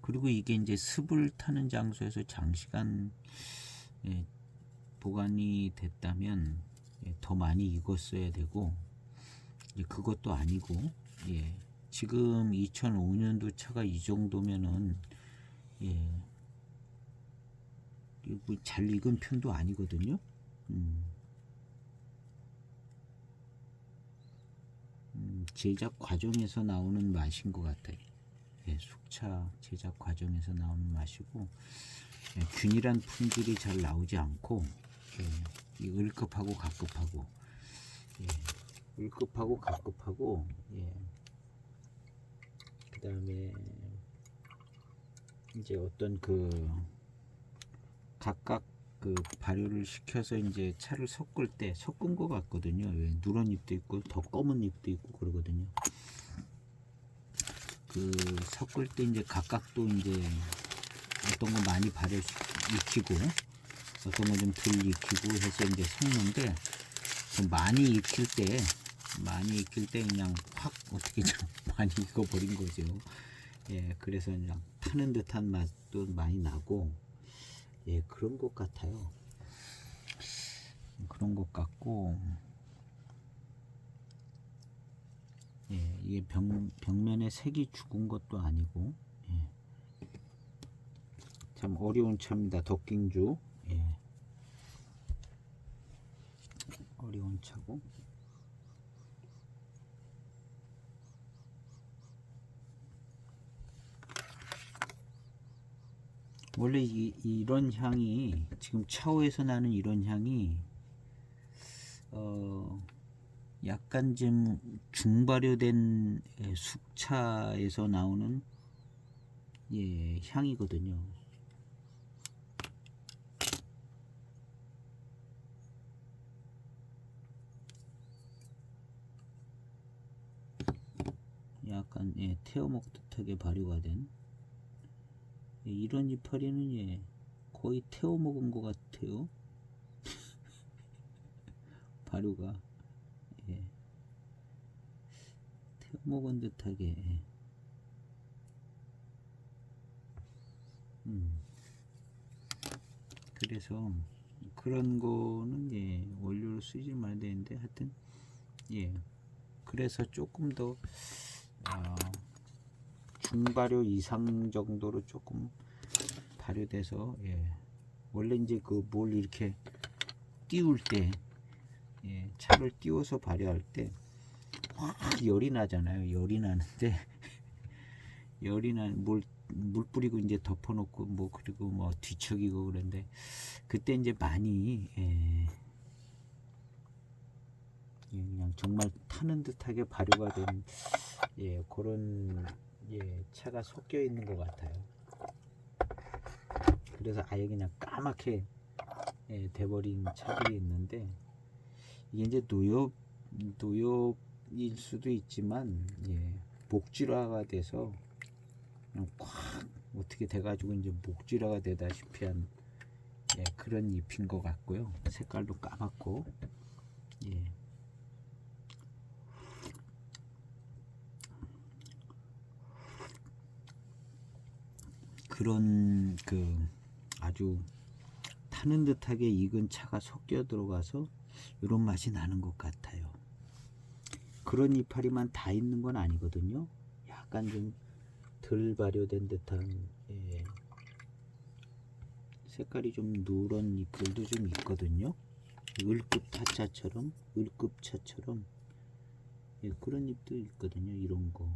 그리고 이게 이제 습을 타는 장소에서 장시간 예, 보관이 됐다면 예, 더 많이 익었어야 되고 예, 그것도 아니고 예, 지금 2005년도 차가 이 정도면은 예, 잘 익은 편도 아니거든요. 제작 과정에서 나오는 맛인 것 같아요. 예, 숙차 제작 과정에서 나오는 맛이고 예, 균일한 품질이 잘 나오지 않고 예, 이 을급하고 갑급하고 예, 을급하고 갑급하고 예, 그 다음에 이제 어떤 그 각각 그 발효를 시켜서 이제 차를 섞을 때 섞은 것 같거든요. 왜 누런 잎도 있고 더 검은 잎도 있고 그러거든요. 그 섞을 때 이제 각각 또 이제 어떤 거 많이 발효 익히고 어떤 거 좀 덜 익히고 해서 이제 섞는데 좀 많이 익힐 때 그냥 확 어떻게 좀 많이 익어버린 거죠. 예, 그래서 그냥 타는 듯한 맛도 많이 나고 예, 그런 것 같아요. 그런 것 같고 예, 이게 벽면에 색이 죽은 것도 아니고 예, 참 어려운 차입니다. 덕깅주 예, 어려운 차고 원래 이런 향이 지금 차오에서 나는 이런 향이 약간 좀 중발효된 숙차에서 나오는 예, 향이거든요. 약간 예, 태워먹듯하게 발효가 된 예, 이런 이파리는 예, 거의 태워먹은 것 같아요. 발효가 예, 태워먹은 듯하게 예. 그래서 그런 거는 예, 원료를 쓰지 말아야 되는데 하여튼 예, 그래서 조금 더 중발효 이상 정도로 조금 발효돼서 예, 원래 이제 그 뭘 이렇게 띄울 때, 차를 띄워서 발효할 때 확 열이 나잖아요. 열이 나는데 열이 난 물 뿌리고 이제 덮어놓고 뭐 그리고 뭐 뒤척이고 그런데 그때 이제 많이 그냥 정말 타는 듯하게 발효가 된 그런 차가 섞여 있는 것 같아요. 그래서 아예 그냥 까맣게 돼버린 차들이 있는데 이게 이제 노엽일 수도 있지만 목질화가 돼서 그냥 꽉 어떻게 돼가지고 이제 목질화가 되다시피 한 그런 잎인 것 같고요. 색깔도 까맣고 그런 그 아주 타는 듯하게 익은 차가 섞여 들어가서 이런 맛이 나는 것 같아요. 그런 이파리만 다 있는 건 아니거든요. 약간 좀 덜 발효된 듯한 색깔이 좀 누런 잎들도 좀 있거든요. 을급차처럼 그런 잎도 있거든요. 이런 거.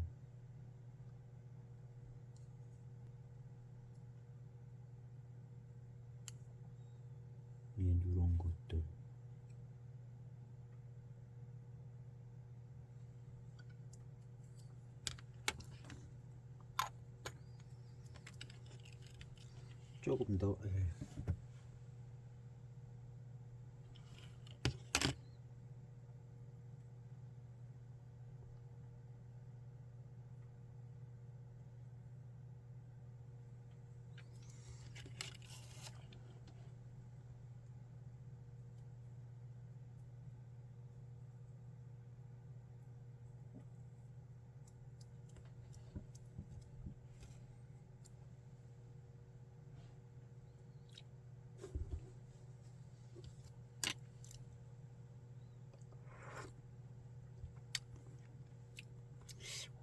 누런 것들. 조금 더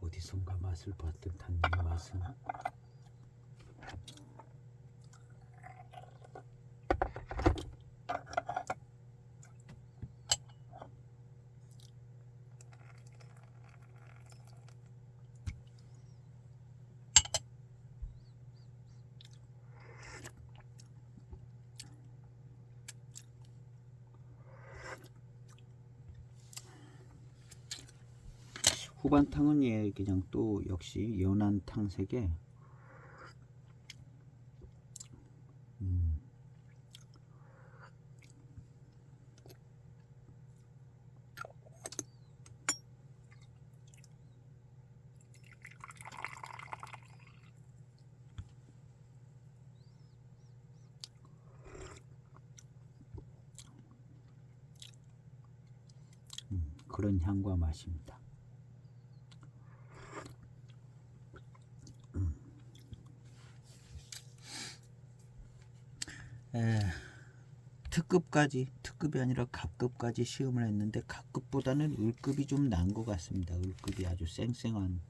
어디선가 맛을 봤던 듯한 이 맛은 후반탕은 그냥 또 역시 연한 탕색에 그런 향과 맛입니다. 특급이 아니라 갑급까지 시음을 했는데 갑급보다는 을급이 좀 난 것 같습니다. 을급이 아주 쌩쌩한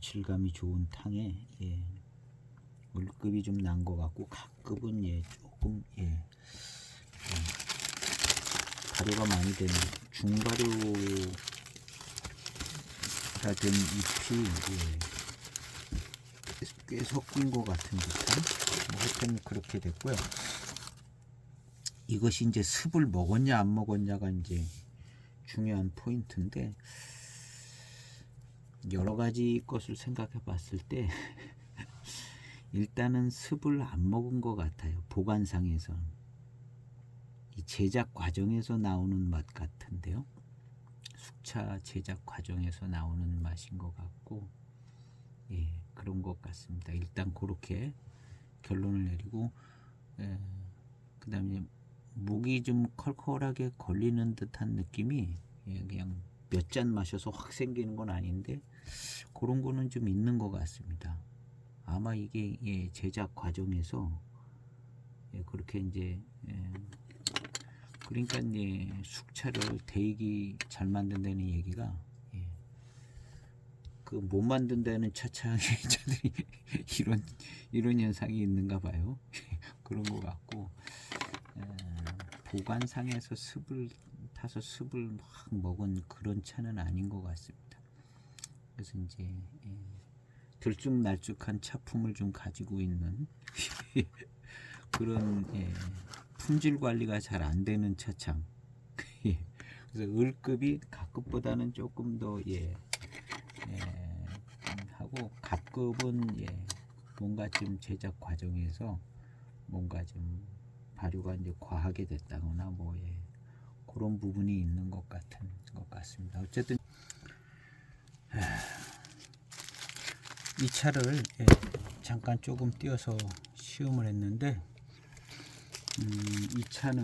질감이 좋은 탕에 을급이 좀 난 것 같고 갑급은 조금 발효가 많이 된 중발효가 된 잎이 꽤 섞인 것 같은 듯한 하여튼 그렇게 됐고요. 이것이 이제 습을 먹었냐 안 먹었냐가 이제 중요한 포인트인데 여러 가지 것을 생각해 봤을 때 일단은 습을 안 먹은 것 같아요. 보관상에서 이 제작 과정에서 나오는 맛 같은데요. 숙차 제작 과정에서 나오는 맛인 것 같고 그런 것 같습니다. 일단 그렇게 결론을 내리고 그 다음에 목이 좀 컬컬하게 걸리는 듯한 느낌이 그냥 몇 잔 마셔서 확 생기는 건 아닌데 그런 거는 좀 있는 것 같습니다. 아마 이게 제작 과정에서 그렇게 이제 그러니까 숙차를 대익이 잘 만든다는 얘기가 그 못 만든다는 차차의 차들이 이런 현상이 있는가 봐요. 그런 것 같고, 보관상에서 습을 타서 습을 막 먹은 그런 차는 아닌 것 같습니다. 그래서 이제 들쭉날쭉한 차품을 좀 가지고 있는 그런 품질 관리가 잘 안 되는 차창. 그래서 을급이 갑급보다는 조금 더 하고, 갑급은 뭔가 좀 제작 과정에서 뭔가 좀 발효가 이제 과하게 됐다거나 뭐 그런 부분이 있는 것 같습니다. 어쨌든 이 차를 잠깐 조금 띄어서 시음을 했는데, 이 차는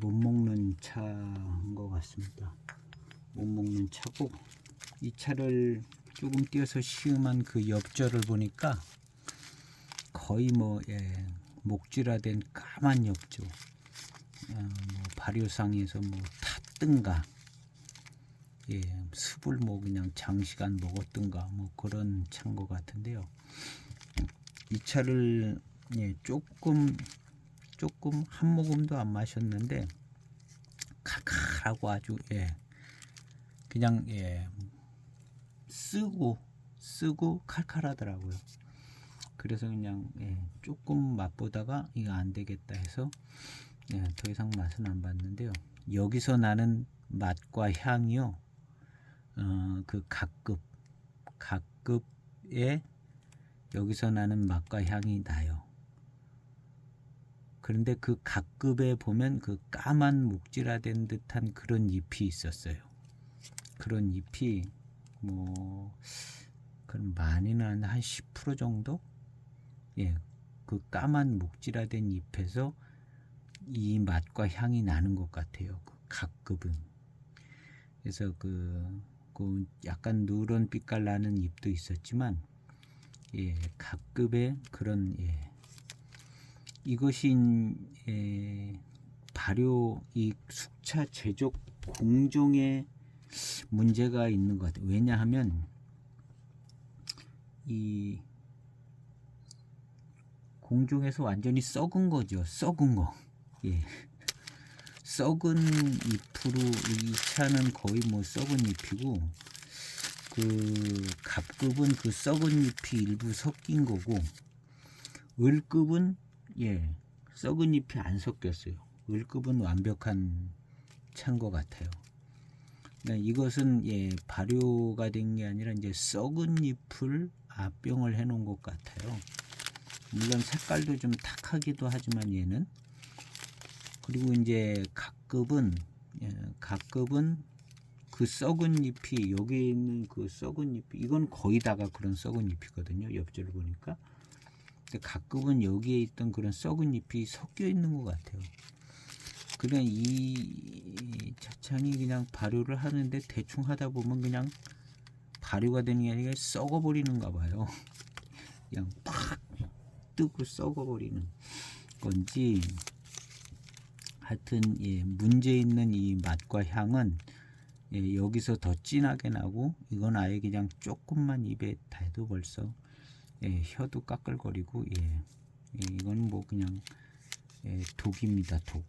못 먹는 차인 것 같습니다. 못 먹는 차고, 이 차를 조금 띄어서 시음한 그 엽저를 보니까 거의 뭐 목질화된 까만 엽조, 뭐 발효상에서 뭐 탔든가, 습을 뭐 그냥 장시간 먹었든가 뭐 그런 차인 것 같은데요. 이 차를 조금 한 모금도 안 마셨는데 칼칼하고 아주 그냥 쓰고 칼칼하더라고요. 그래서 그냥 조금 맛보다가 이거 안 되겠다 해서 더 이상 맛은 안 봤는데요. 여기서 나는 맛과 향이요, 그 각급에 여기서 나는 맛과 향이 나요. 그런데 그 각급에 보면 그 까만 목질화된 듯한 그런 잎이 있었어요. 그런 잎이 뭐 그럼 많이는 한 10% 정도? 그 까만 목질화된 잎에서 이 맛과 향이 나는 것 같아요. 그 각급은. 그래서 그 약간 누런 빛깔 나는 잎도 있었지만, 각급의 그런 이것이 발효 이 숙차 제조 공정에 문제가 있는 것 같아요. 왜냐하면 이 공정에서 완전히 썩은 거죠. 썩은 거. 썩은 잎으로, 이 차는 거의 뭐 썩은 잎이고, 그 갑급은 그 썩은 잎이 일부 섞인 거고, 을급은 썩은 잎이 안 섞였어요. 을급은 완벽한 차인 것 같아요. 그러니까 이것은 발효가 된 게 아니라 이제 썩은 잎을 압병을 해 놓은 것 같아요. 물론 색깔도 좀 탁하기도 하지만 얘는, 그리고 이제 각급은 그 썩은 잎이, 여기 있는 그 썩은 잎이, 이건 거의 다가 그런 썩은 잎이거든요. 엽조를 보니까. 근데 각급은 여기에 있던 그런 썩은 잎이 섞여 있는 것 같아요. 그냥 이 차창이 그냥 발효를 하는데 대충 하다 보면 그냥 발효가 되는 게 아니라 썩어버리는가 봐요. 그냥 팍 뜨고 썩어버리는 건지, 하여튼 문제 있는 이 맛과 향은 여기서 더 진하게 나고, 이건 아예 그냥 조금만 입에 대도 벌써 혀도 까끌거리고, 이건 뭐 그냥 독입니다, 독.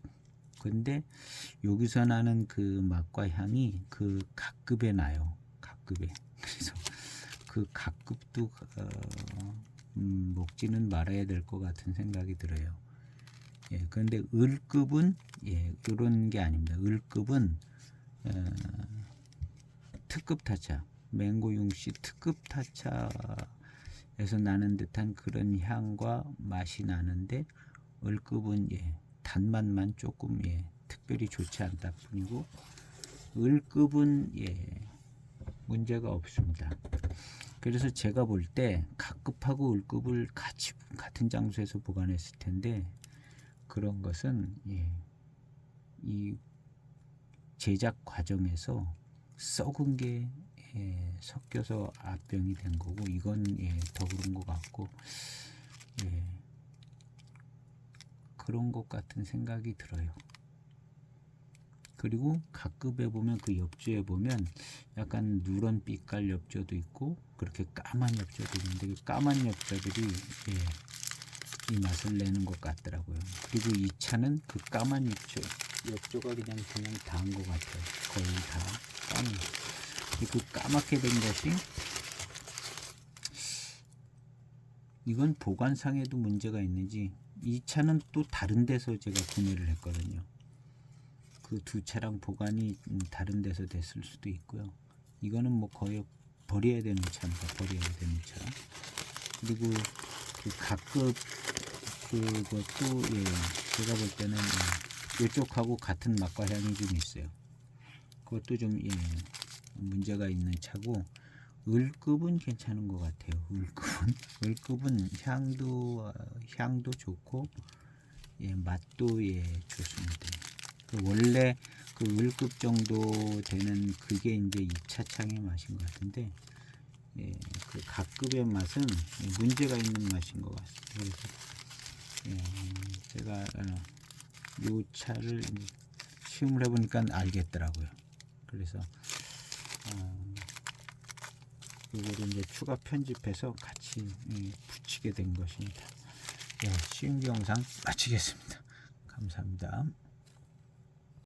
근데 여기서 나는 그 맛과 향이 그 각급에 나요. 각급에. 그래서 그 각급도 먹지는 말아야 될 것 같은 생각이 들어요. 그런데 을급은 이런 게 아닙니다. 을급은 특급 타차, 맹고융씨 특급 타차에서 나는 듯한 그런 향과 맛이 나는데, 을급은 단맛만 조금 특별히 좋지 않다 뿐이고, 을급은 문제가 없습니다. 그래서 제가 볼 때 각급하고 을급을 같은 장소에서 보관했을 텐데, 그런 것은 이 제작 과정에서 썩은 게 섞여서 압병이 된 거고, 이건 더 그런 것 같고, 그런 것 같은 생각이 들어요. 그리고 각급에 보면, 그 엽조에 보면 약간 누런 빛깔 엽조도 있고, 그렇게 까만 엽조도 있는데, 그 까만 엽조들이 이 맛을 내는 것 같더라고요. 그리고 이 차는 그 까만 욕조가 그냥 다한 것 같아요. 거의 다 까만. 그 까맣게 된 것이, 이건 보관상에도 문제가 있는지, 이 차는 또 다른 데서 제가 구매를 했거든요. 그 두 차랑 보관이 다른 데서 됐을 수도 있고요. 이거는 뭐 거의 버려야 되는 차입니다. 버려야 되는 차. 그리고 그 각급 그것도 제가 볼 때는 이쪽하고 같은 맛과 향이 좀 있어요. 그것도 좀 문제가 있는 차고, 을급은 괜찮은 것 같아요. 을급은 향도 좋고 맛도 좋습니다. 원래 그 을급 정도 되는 그게 이제 2차 창의 맛인 것 같은데, 그 각급의 맛은 문제가 있는 맛인 것 같습니다. 그래서 제가 이 차를 시음을 해보니까 알겠더라고요. 그래서 이거를 이제 추가 편집해서 같이 붙이게 된 것입니다. 시음기 영상 마치겠습니다. 감사합니다.